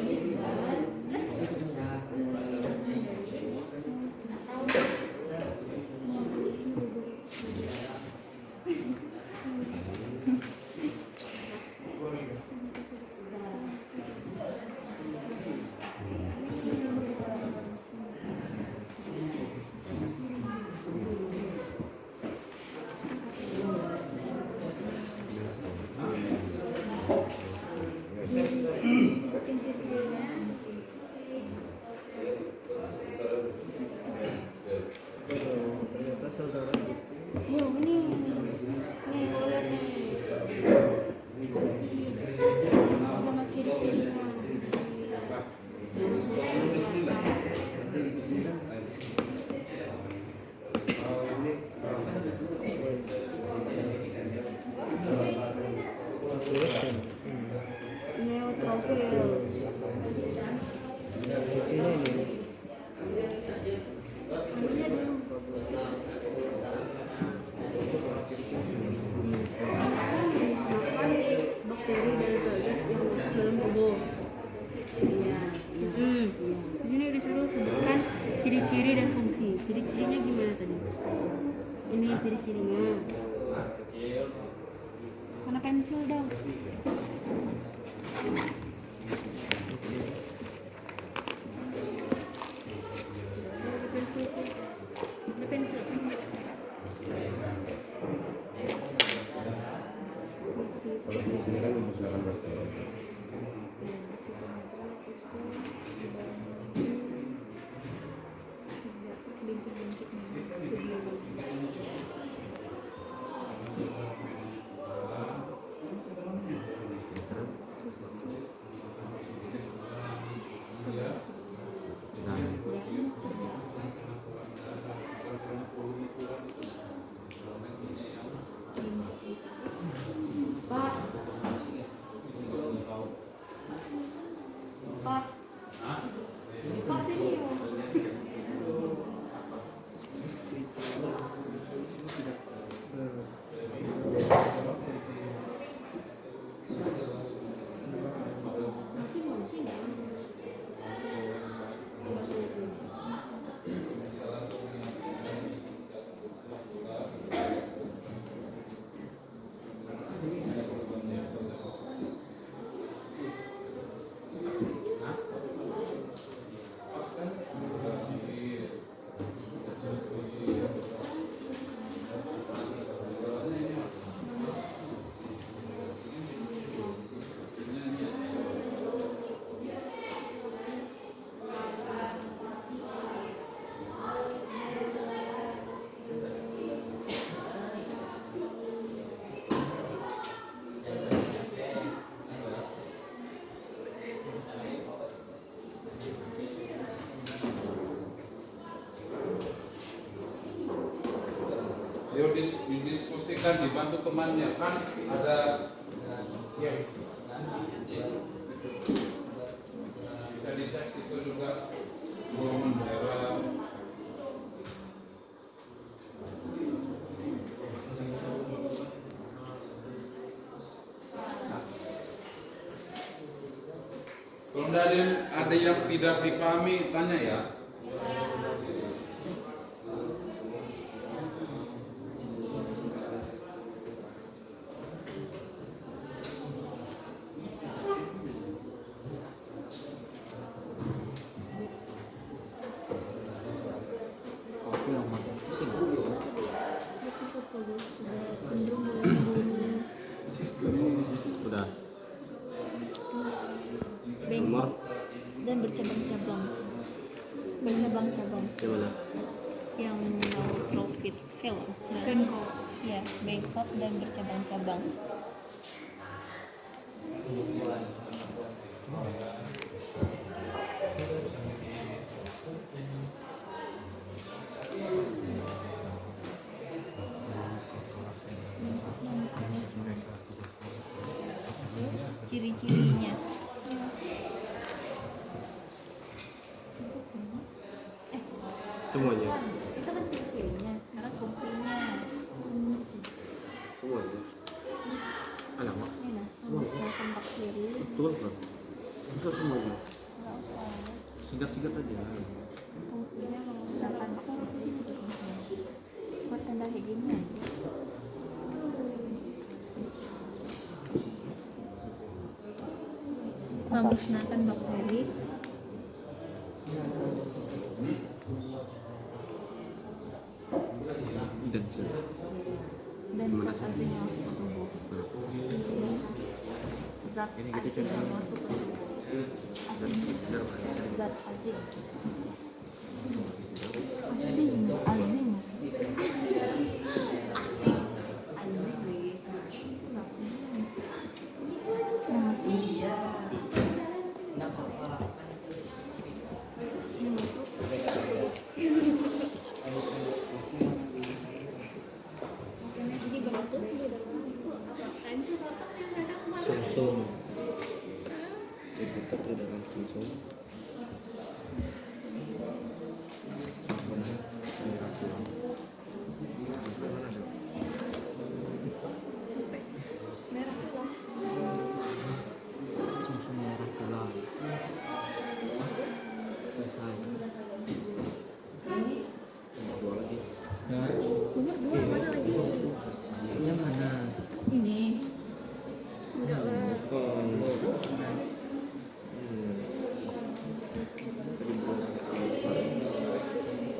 Bakteri dari zat yang dalam tubuh. Iya. Di sini disuruh sebutkan ciri-ciri dan fungsi. Ciri-cirinya gimana tadi? Ini ciri-cirinya. Mana pensil dong? Ada pensil. Kalau di sini kan memusnahkan bakteri. Pak. Pak. Hah? Pak sini. Ayo didiskusikan, dibantu temannya kan ada yang bisa dicek itu juga golongan darah. Kalau ada yang tidak dipahami tanya ya. kopi yang makin pusing. Yang mana? Yang no profit film. Bangkok. Ya, Bangkok dan bercabang-cabang. Ciri-cirinya. Semuanya. Itu kan ciri-cirinya, sekarang fungsinya. Semuanya. Alamak. Ini nah, memusnahkan bakteri. Betul kan? Bisa semuanya. Nggak usah. Singkat-singkat aja. Fungsinya memusnahkan bakteri. Buat tanda kayak gini aja. Memusnahkan bakteri. Dan se- Dan zat asing yang masuk ke tubuh. Zat Ini kita asing coba. yang masuk ke tubuh. Asing. Zat asing. Asing. Asing. Asing. Sumsum. Itu di dalam sumsum. Sumsum merah tulang. Selesai. Dua lagi. Nah, Nomor 2 mana lagi? yang mana? Ini. Enggak lah.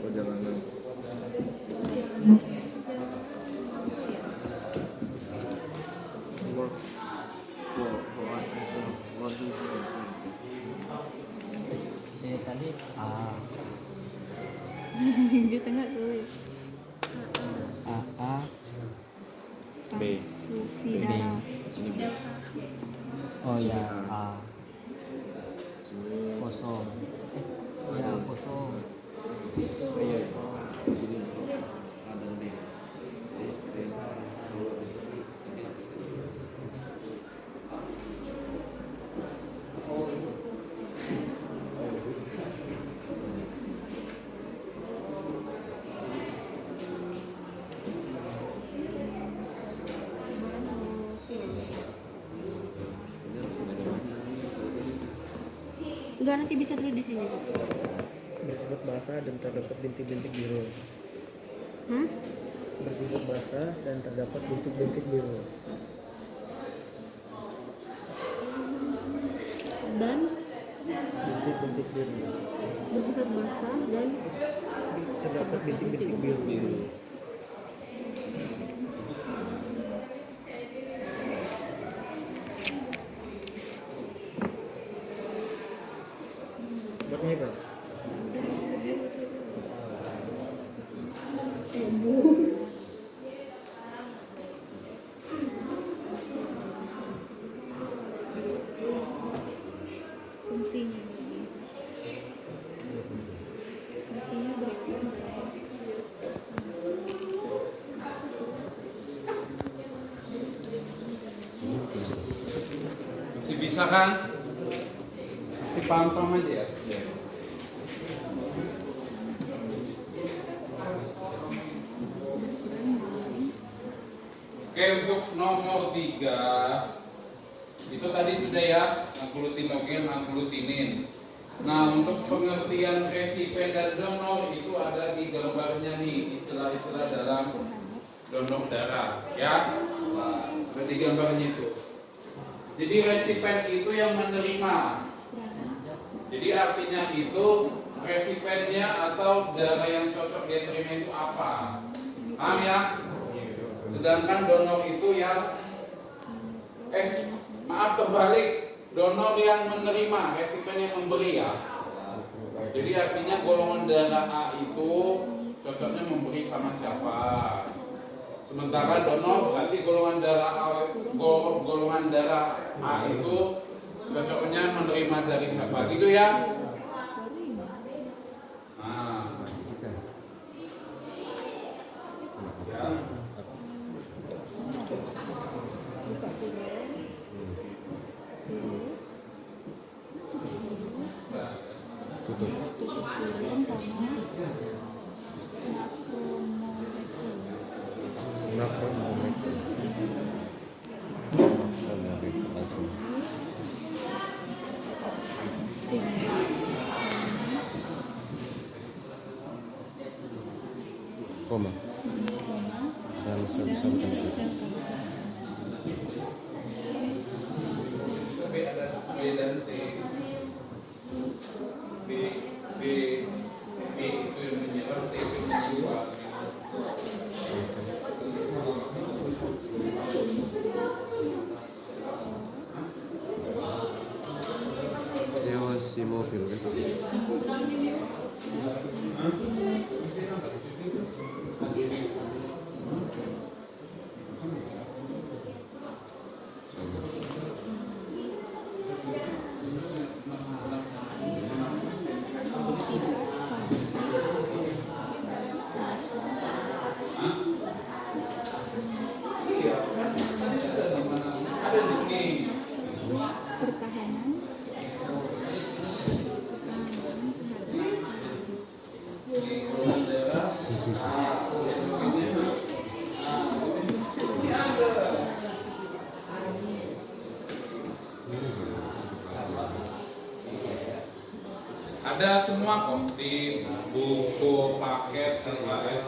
Perjalanan. Nomor 4. Tadi A. Di tengah tulis. A. B. Fungsi Ini. darah. Sini B. Oh ya, A. Sini. Kosong. Ya, kosong. Iya. Sini. A dan B. Istri. Enggak, nanti bisa dulu di sini. Bersifat basah dan terdapat bintik-bintik biru. Hah? Bersifat basah dan terdapat bintik-bintik biru. Dan Bintik-bintik biru. bersifat basah dan Terdapat bintik-bintik biru. Buatnya hebat. fungsinya. Fungsinya berapa? Masih bisa kan? Masih paham-paham aja ya? Oke, untuk nomor 3 itu tadi sudah ya, agglutinogen, agglutinin. Nah, untuk pengertian resipen dan donor itu ada di gambarnya nih, istilah-istilah dalam donor darah ya. Nah, ada di gambarnya itu. Jadi resipen itu yang menerima. Jadi artinya itu resipennya atau darah yang cocok dia terima itu apa? Paham ya? Sedangkan donor itu yang maaf terbalik, donor yang menerima, resipen yang memberi ya. Jadi artinya golongan darah A itu cocoknya memberi sama siapa? Sementara donor berarti golongan darah A itu cocoknya menerima dari siapa? Gitu ya? Nah, ya. Koma. B ada B dan T. B itu yang menyerang, T itu yang menyuap. Nyewa si mobil kan? Ada di sini. Pertahanan. Golongan darah ada semua kok di buku paket LKS,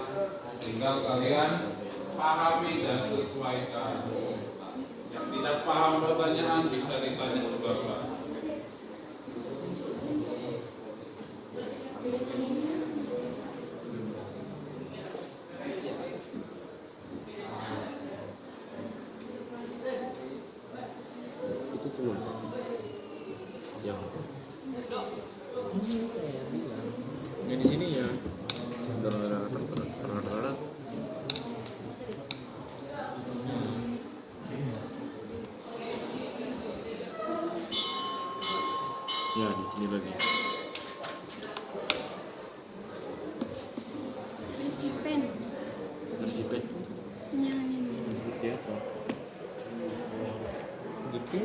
tinggal kalian pahami dan sesuaikan. Yang tidak paham pertanyaan bisa ditanya ke Bapak. Itu cuma yang Ini saya bilang. Ya di sini ya. ya di sini lagi. Resipen. Resipet. Nyanyi. Seperti apa? Gitu.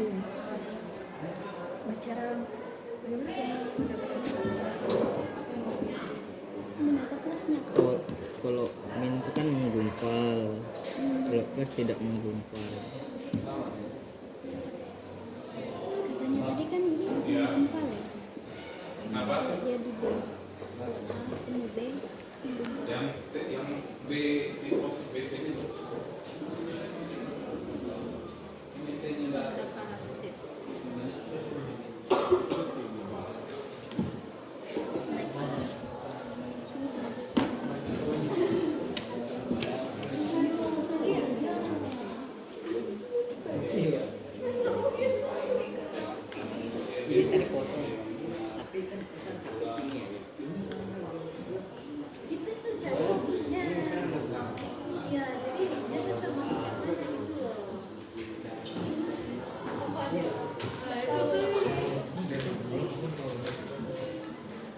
Bicara menata plusnya. Kalau min itu kan menggumpal, kalau plus tidak menggumpal. Katanya tadi kan ini Iya. gumpal ya. Kenapa? Dia di B. Ini B. Yang B di pos BT itu. Ini T-nya enggak ada. Ini tadi kosong, tapi kan pesan sampai sini ya. Itu tuh jadinya. Ya, jadi dia tetap masih ada gitu loh.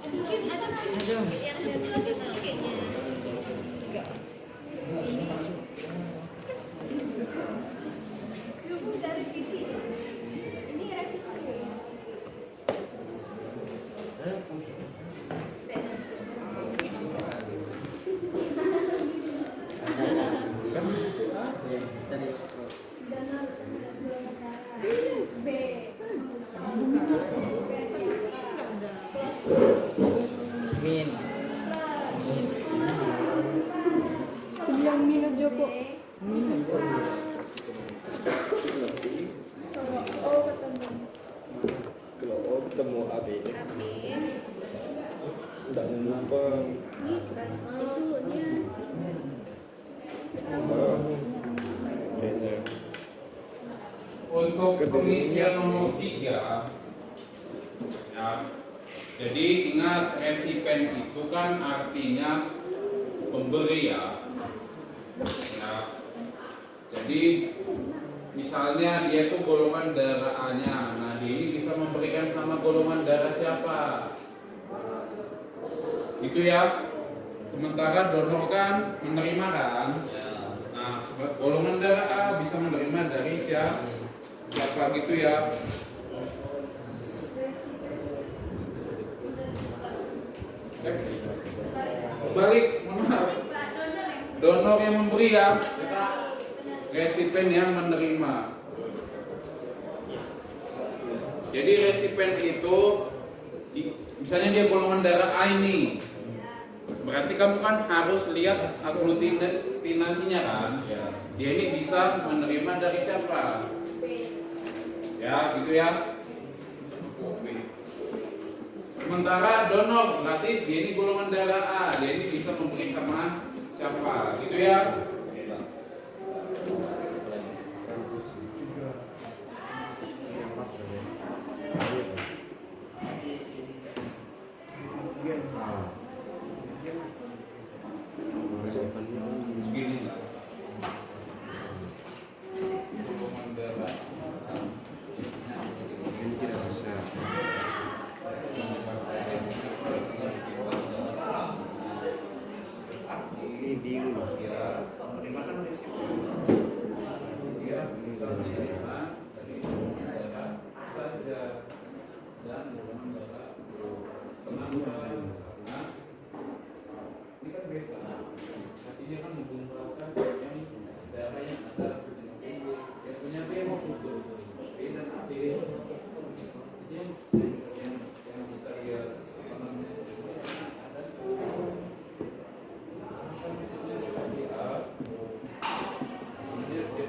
Mungkin ada yang satu lagi tuh kayaknya. Itu udah revisi. Ini revisi. Yang sisa di scroll. B. Min. Bilang minum Joko. Kalau O ketemu AB ini udah numpang. Itu dia. Kayaknya Untuk pengisian nomor 3 ya, Jadi ingat, resipen itu kan artinya pemberi ya. Jadi misalnya dia itu golongan darah A-nya, nah dia ini bisa memberikan sama golongan darah siapa? Itu ya. Sementara donor kan menerima kan. Nah, golongan darah A bisa menerima dari siapa gitu ya. Balik, maaf. Donor yang memberi ya, resipen yang menerima. Jadi resipen itu, misalnya dia golongan darah A ini, berarti kamu kan harus lihat aglutinasinya kan. Dia ini bisa menerima dari siapa? Ya, gitu ya. Sementara donor berarti dia ini golongan darah A, dia ini bisa memberi sama siapa, gitu ya. Begini lah. Golongan darah A. Ini biru ya. Menerima kan Dia bisa menerima dari golongan darah saja dan golongan darah. Kenapa? Karena ini kan bebas. Artinya kan mengumpulkan yang darah yang ada yang punya B mau ukur B dan AB. Jadi yang bisa dia apa namanya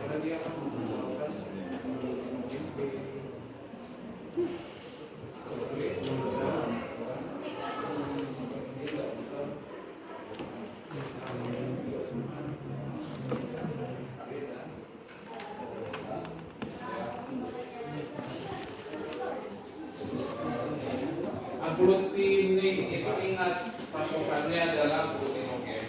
ada dia akan menggunakan mungkin B. Aglutinin itu ingat patokannya adalah glutinogen.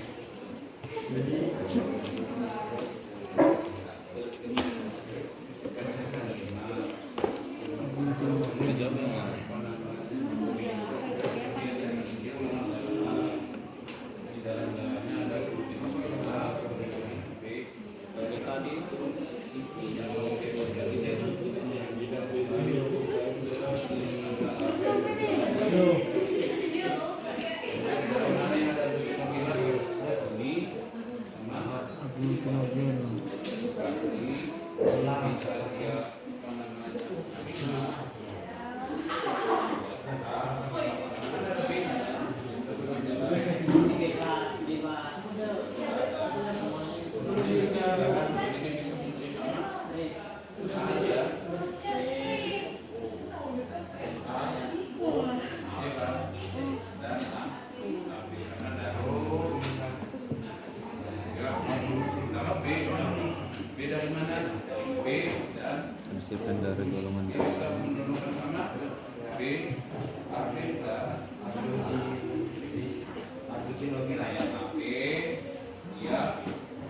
Di dalam darahnya ada glutinogen A, glutinogen B. Dari tadi itu yang B dari mana? B dan resipen dari golongan dia bisa menurunkan sama B, AB dan aglutinogin lah ya. AB dia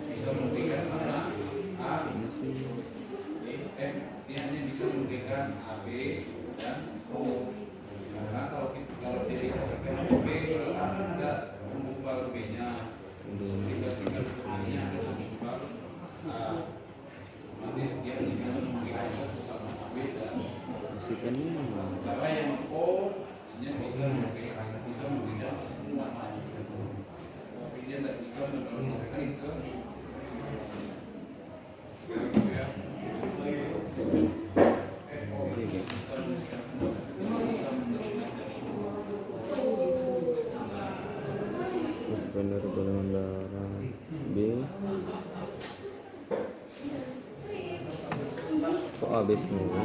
bisa memberikan sama A, dia hanya bisa memberikan AB dan O. Karena kalau dia dikasihkan B, ada penggumpal B-nya. Dikasihkan A-nya ada penggumpal A. Otomatis dia hanya bisa memberikan sesama AB dan resipennya sementara yang O hanya bisa memberikan semua, tapi dia tidak bisa memberikan ke gitu ya. O itu bisa memberikan semua, bisa menerima dari semua. resipen dari golongan darah B. Kok AB semua?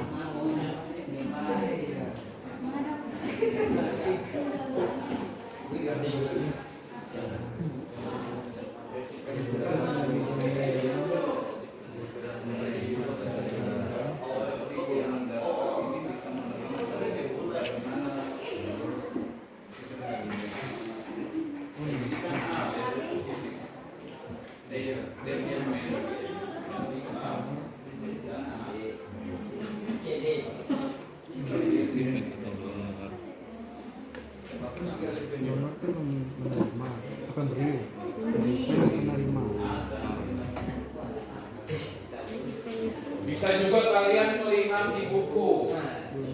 Bisa juga kalian melihat di buku.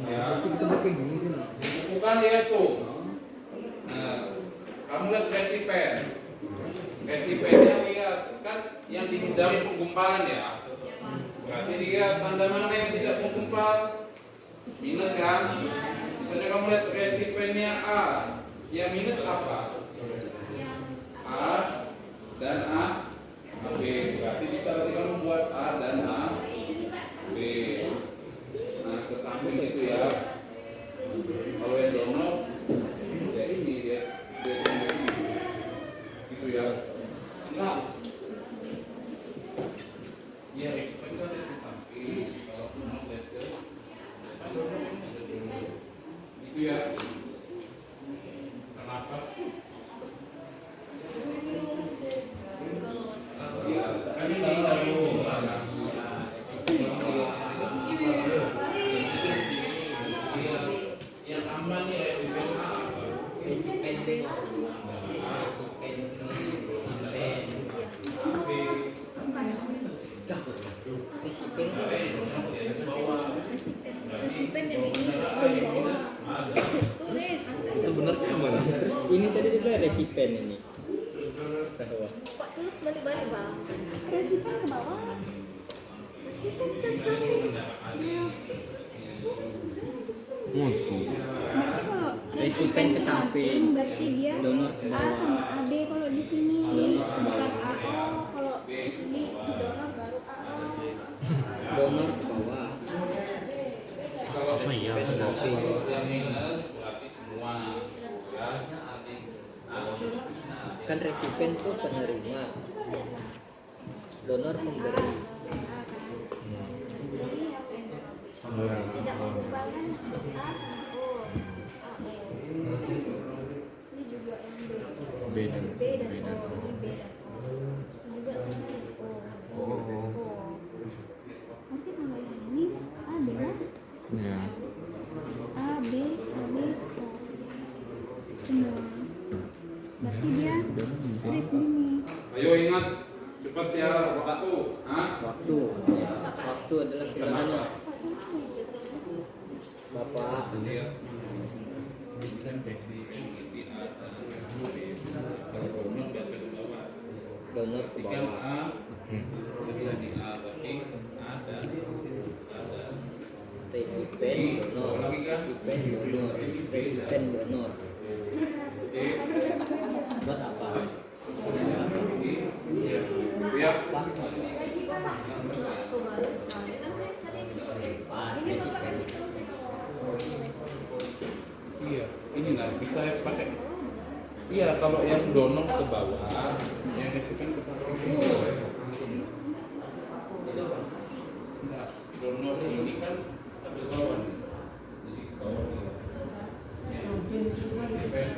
Ya. Kita pakai gini kan. Buku kan lihat tuh. Nah, kamu lihat resipen. Resipennya lihat kan yang dihindari penggumpalan ya. Berarti lihat tanda mana yang tidak menggumpal. Minus kan? Misalnya kamu lihat resipennya A. Yang minus apa? A dan A. B. Berarti bisa nanti kamu buat A dan A. B. Nah, ke samping itu ya. Kalau yang donor, ya ini dia gitu ya. Enggak. Ya, resipen itu ada di samping. Kalau donor lihat ke gitu ya. Kenapa? Ya, kan ini tahu. Yang aman nih resipen A. Resipen B. Resipen Resipen yang ini tulis. yang benar kan mana? Terus ini tadi dia bilang resipen ini. Bawah. Pak tulis balik-balik bang. Resipen ke bawah. Resipen kan samping. Musuh. Berarti kalau Resipen ke samping. berarti dia Donor ke A bawah. sama AB kalau di sini Donor ke bukan bawah. AO, kalau di sini donor baru AO. Donor ke bawah. Kalau resipen samping yang minus berarti semua ya. Kan resipen tuh penerima. Donor pemberi. Tidak menggumpalkan A sama O. AO. Ini juga yang B. B dan O. Ini B dan O. Ini juga sama yang O. Nanti kalau yang ini A B lah. Ya. A B O. Semua. Berarti dia strip gini. Ayo ingat cepat ya waktu. Hah? Waktu. Waktu adalah segalanya. Bapak. Donor ke bawah. Resipen donor. Resipen donor. Resipen donor. Buat apa? Ya. Pas resipen. Iya, ini nggak bisa pakai. Iya, kalau yang donor ke bawah, yang resipen ke samping. Enggak, donor ini kan ke bawah. Jadi ke bawah. Resipen.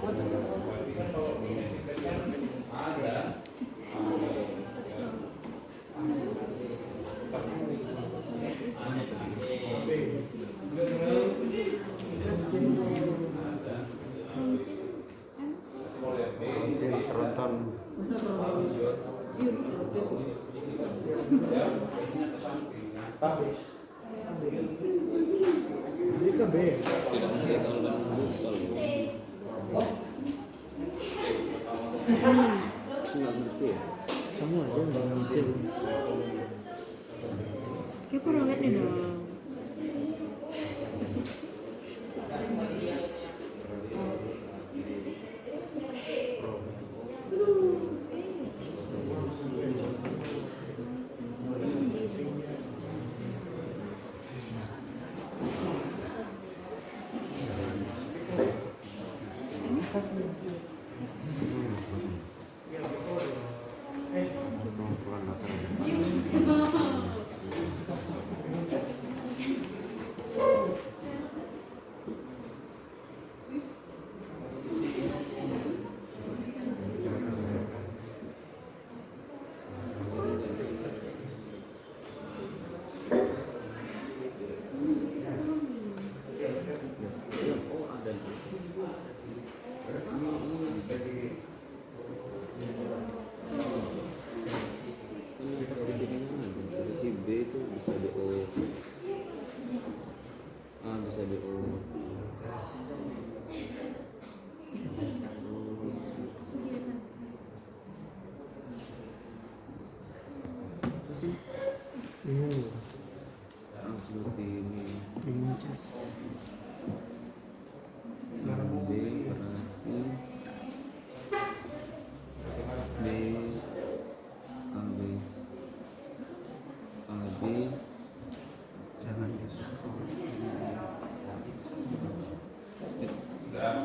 Berarti kan kalau resipen kan ada. Penonton. Ini ke B. Sama aja nggak mungkin. Kayak kurang lihat nih dong. seperti ini. Incas. B berarti B AB AB Jangan Sudah.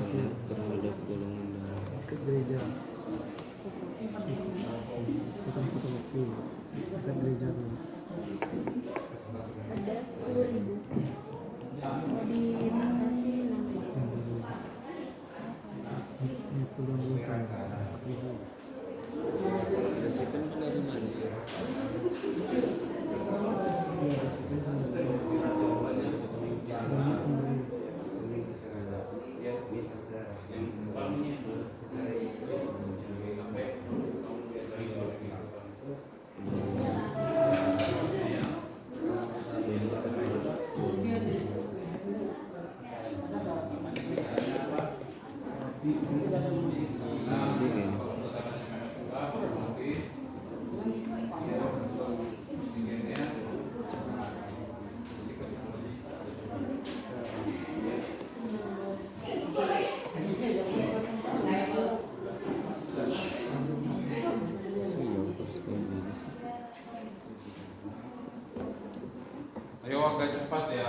terhadap golongan darah. ke gereja. Bukan fotokopi. Kita gereja dulu. Ada 10.000. Kalau di investasi 60. Ini peluang bukan. Simpan dari mana? Ayo agak cepat ya.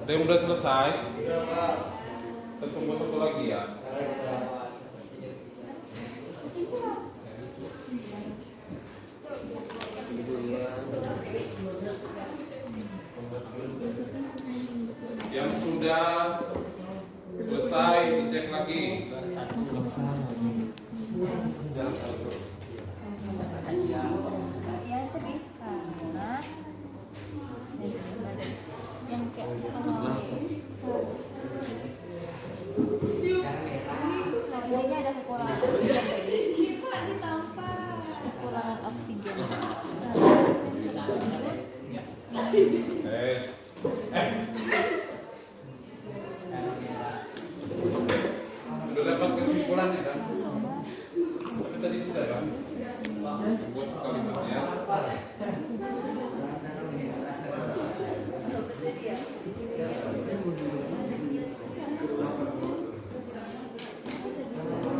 Ada yang udah selesai? Kita tunggu satu lagi ya. Yang sudah selesai dicek lagi. Ya tadi karena yang kayak ini ada kekurangan oksigen. Udah dapat kesimpulannya kan? Tapi tadi sudah kan? Buat kalimatnya.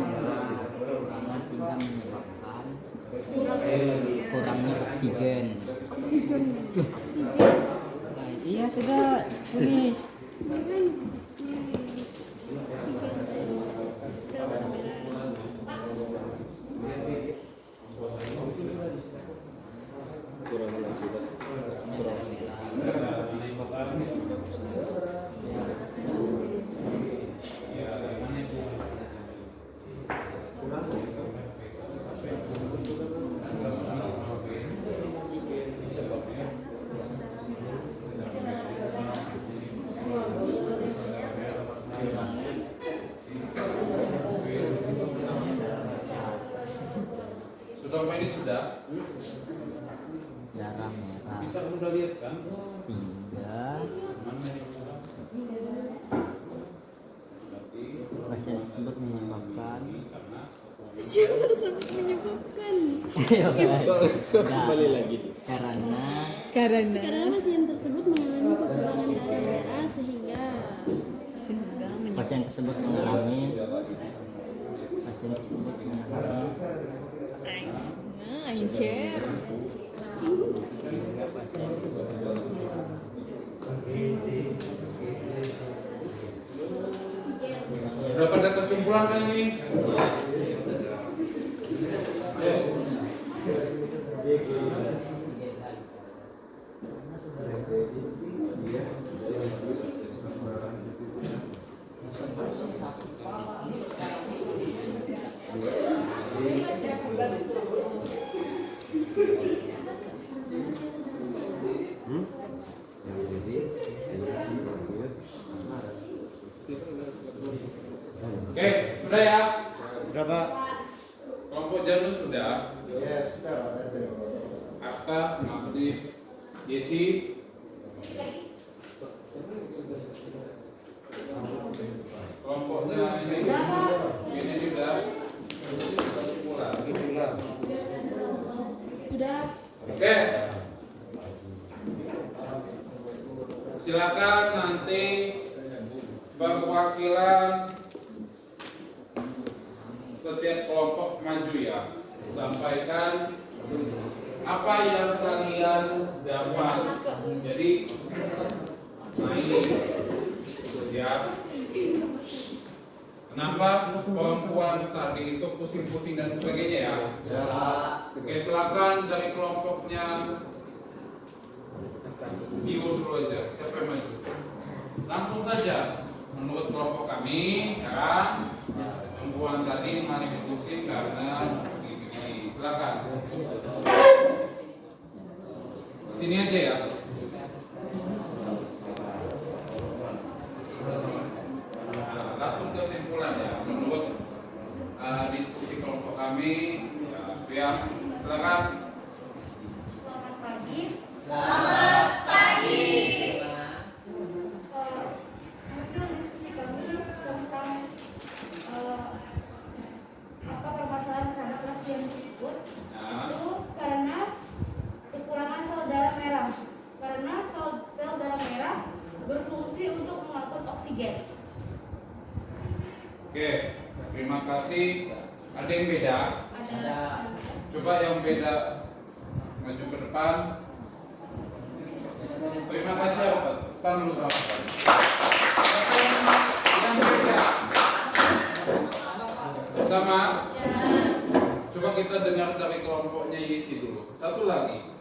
Kekurangan sehingga menyebabkan kurangnya oksigen. Oksigen. Iya sudah tulis. Kurang oksigen. Sudah Pak ini sudah? Darah merah Bisa udah lihat kan? sehingga Mana? pasien tersebut menyebabkan Pasien tersebut menyebabkan Kembali lagi. karena pasien tersebut mengalami kekurangan darah merah sehingga pasien tersebut mengalami Anjir. Udah pada kesimpulan kan ini? Oke, sudah ya? Sudah Pak? Kelompok Janus sudah. Yes, sudah Pak. Akta masih. Yesi. Kelompoknya ini juga. Kesimpulan. Sudah. Oke. Silakan nanti perwakilan setiap kelompok maju ya. Sampaikan apa yang kalian dapat. Jadi nah ini ya. Kenapa perempuan tadi itu pusing-pusing dan sebagainya ya? Ya. Oke, silakan dari kelompoknya Dio dulu aja. Siapa yang maju? Langsung saja. Menurut kelompok kami, ya kan? Perempuan tadi paling pusing karena begini. Silakan. Sini aja ya. Nah, langsung kesimpulan ya. Menurut diskusi kelompok kami, ya, silakan. Selamat pagi. Hasil diskusi kami tentang apa permasalahan terhadap pasien tersebut itu karena kekurangan sel darah merah. Karena sel darah merah berfungsi untuk mengangkut oksigen. Oke, terima kasih. Ada yang beda? Ada. Coba yang beda maju ke depan. Terima kasih ya Pak. Tangan dulu Pak. Yang beda. Sama? Coba kita dengar dari kelompoknya Yesi dulu. Satu lagi.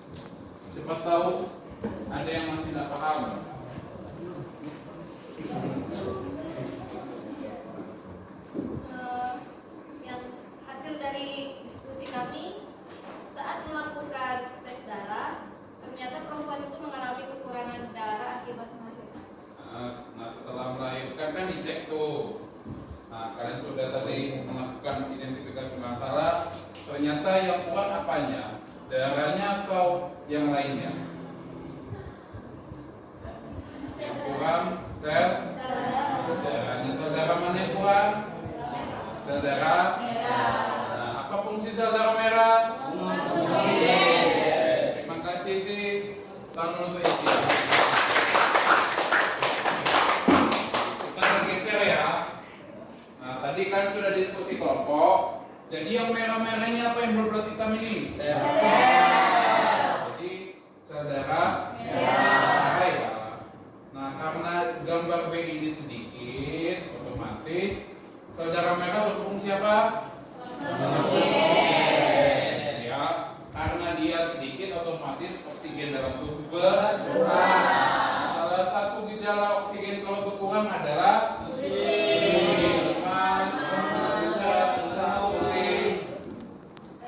Cepat tahu ada yang masih tidak paham. Yang hasil dari diskusi kami saat melakukan tes darah, ternyata perempuan itu mengalami kekurangan darah akibat melahirkan. Nah, setelah melahirkan kan dicek tuh. Nah, kalian sudah tadi melakukan identifikasi masalah. Ternyata yang kurang apanya? Darahnya atau yang lainnya? Yang kurang sel darahnya. Sel darah mana yang kurang? Sel darah merah. Nah, apa fungsi sel darah merah? Terima kasih sih. Tangan untuk isi. Kita bergeser ya. Nah, tadi kan sudah diskusi kelompok. Jadi yang merah-merah ini apa yang berberat hitam ini? Sel. Jadi sel darah merah ya. Nah, karena gambar B ini sedikit, otomatis sel darah merah berfungsi apa? Ya, karena dia sedikit, otomatis oksigen dalam tubuh berkurang. Salah satu gejala oksigen kalau berkurang adalah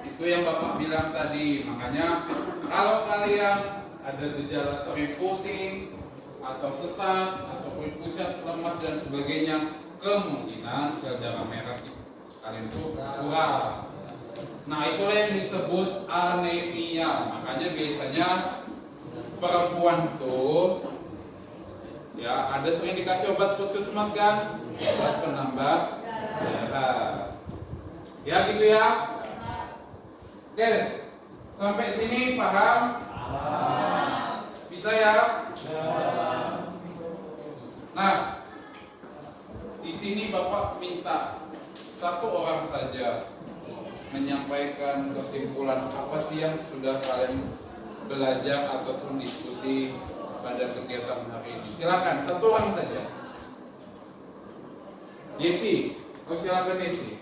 itu yang Bapak bilang tadi. Makanya kalau kalian ada gejala sering pusing atau sesak atau perut pucat, lemas dan sebagainya, kemungkinan sel darah merah kalian itu kurang. Nah, itulah yang disebut anemia. Makanya biasanya perempuan tuh ya ada sering dikasih obat puskesmas kan, obat penambah darah. Ya gitu ya. Oke, sampai sini paham? Bisa ya? Nah, di sini Bapak minta satu orang saja menyampaikan kesimpulan apa sih yang sudah kalian belajar ataupun diskusi pada kegiatan hari ini. Silakan, satu orang saja. Yesi, silakan Yesi.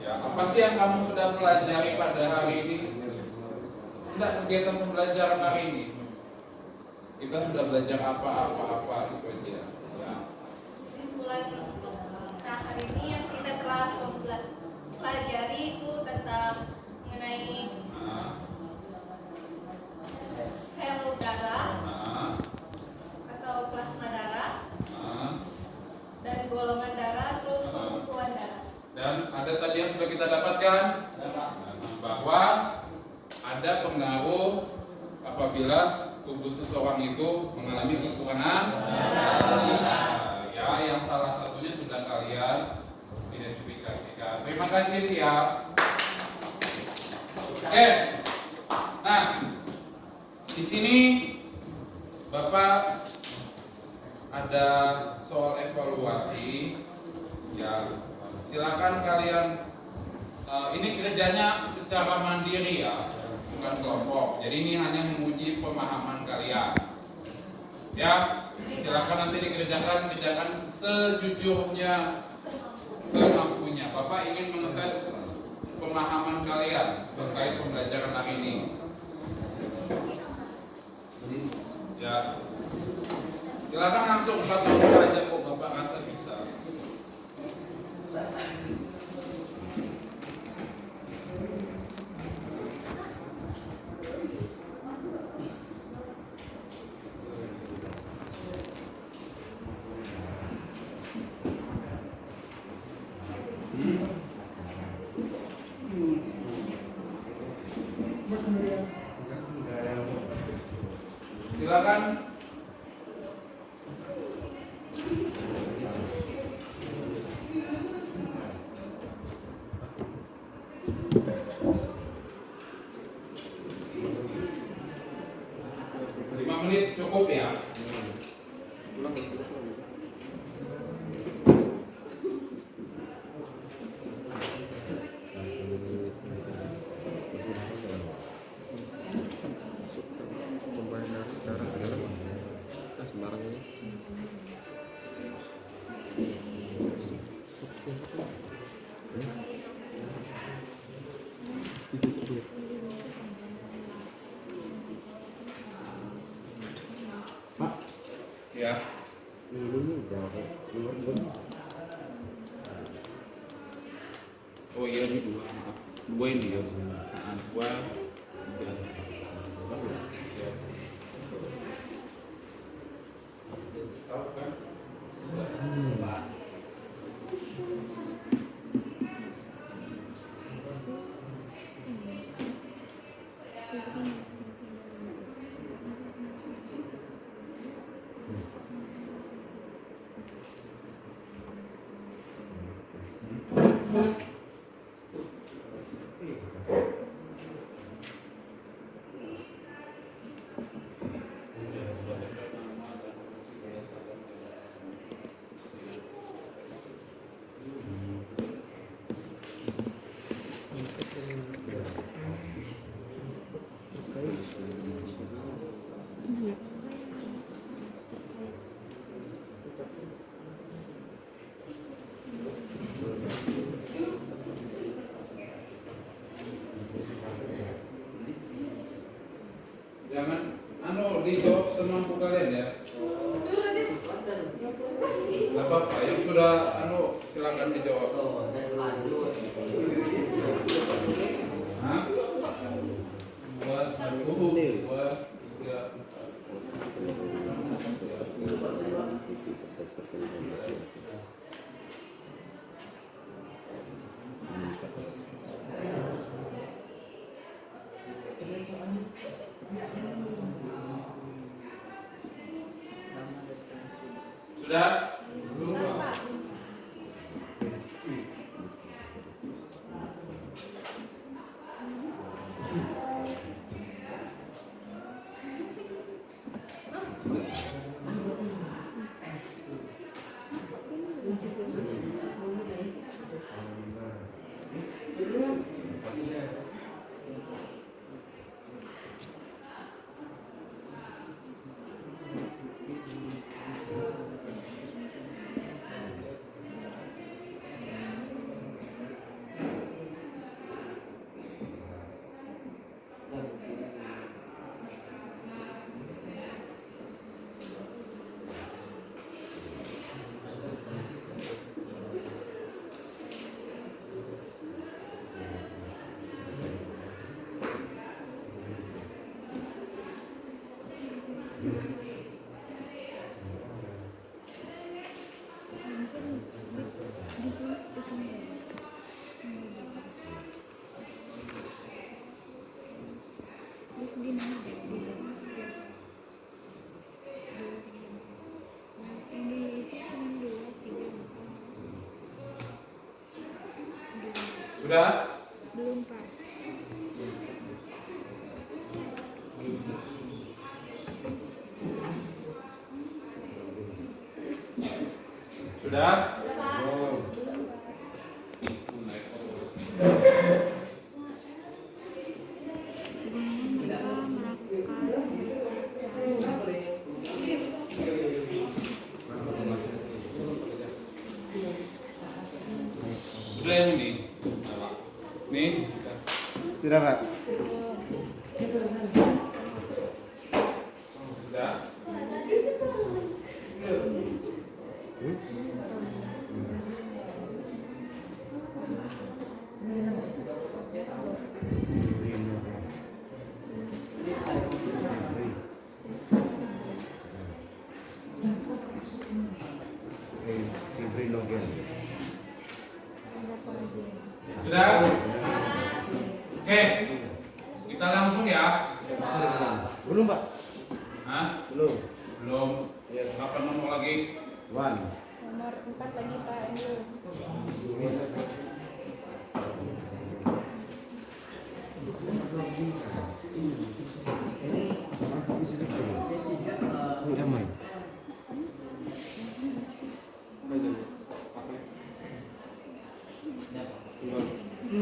Ya, apa sih yang kamu sudah pelajari pada hari ini? Tidak, kegiatan pembelajaran hari ini. Kita sudah belajar apa-apa itu aja. Ya. Kesimpulan untuk hari ini yang kita telah pelajari itu tentang mengenai sel darah atau plasma darah dan golongan darah, terus pengumpulan darah. Dan ada tadi yang sudah kita dapatkan bahwa ada pengaruh apabila tubuh seseorang itu mengalami kekurangan darah. Ya, yang salah satunya sudah kalian identifikasikan. Terima kasih siap. Oke. Nah, di sini Bapak ada soal evaluasi. Ya, silakan kalian. Ini kerjanya secara mandiri ya, bukan kelompok. Jadi ini hanya menguji pemahaman kalian. Ya, silakan nanti kerjakan sejujurnya, semampunya. Bapak ingin mengetes pemahaman kalian terkait pembelajaran hari ini. Ya, silakan langsung satu aja kok Bapak rasa bisa. Silakan. Menit cukup ya. Ya. Oh iya ini dua, maaf. Dua ini ya. Dua. Tahu kan? Jangan dijawab semampu kalian ya. Gak apa-apa, yang sudah silakan dijawab. Hah? 2, 1, 2, 3. Sudah? gini ini isi 2, 3, 4. Sudah? Belum Pak. Sudah? Sudah yang ini? Nih? Sudah Pak. Sudah? Sudah? Oke, kita langsung ya. Belum Pak. Hah? Belum. Belum. Kapan nomor lagi? One. Nomor 4 lagi Pak yang belum.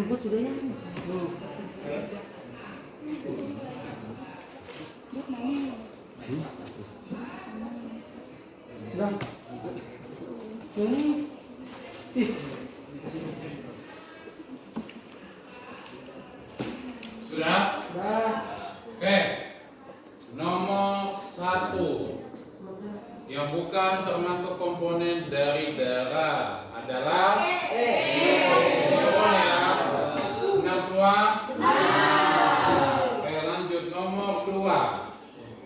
Buat sudahnya. Sudah? Oke. Nomor 1 yang bukan termasuk komponen dari darah adalah neuron ya. Benar semua? Oke, lanjut nomor 2.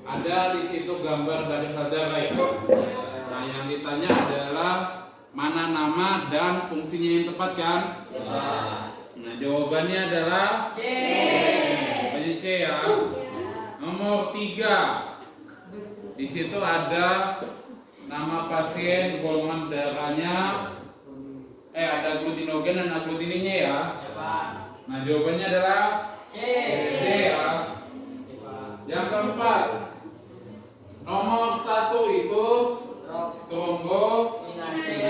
Ada di situ gambar dari sel darah ya. Nah, yang ditanya adalah mana nama dan fungsinya yang tepat kan? Nah, jawabannya adalah C. Jawabannya C ya. Nomor 3. Di situ ada nama pasien, golongan darahnya, ada glutinogen dan aglutininnya ya. Nah, jawabannya adalah C ya. Yang keempat, nomor 1 itu trombokinase.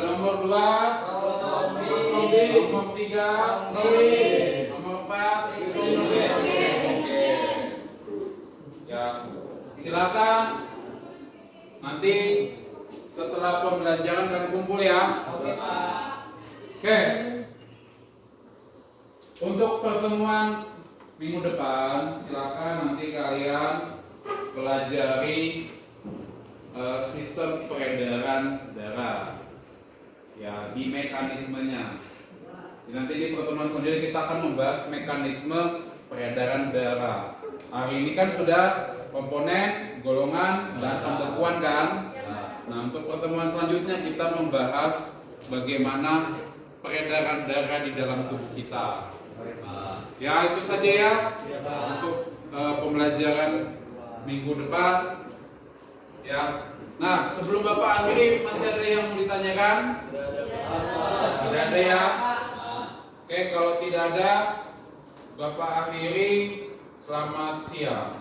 Nomor 2 trombin. Nomor 3 trombin. Nomor 4 glutinogen. Oke. Ya, silakan nanti setelah pembelajaran kalian kumpul ya. Oke. Untuk pertemuan minggu depan, silakan nanti kalian pelajari sistem peredaran darah, ya, di mekanismenya. Nanti di pertemuan selanjutnya kita akan membahas mekanisme peredaran darah. Hari ini kan sudah komponen, golongan, dan pembekuan kan. Nah, untuk pertemuan selanjutnya kita membahas bagaimana peredaran darah di dalam tubuh kita. Ya, itu saja ya untuk pembelajaran minggu depan. Ya. Nah, sebelum Bapak akhiri, masih ada yang mau ditanyakan? Tidak ada ya? Oke, kalau tidak ada, Bapak akhiri. Selamat siang.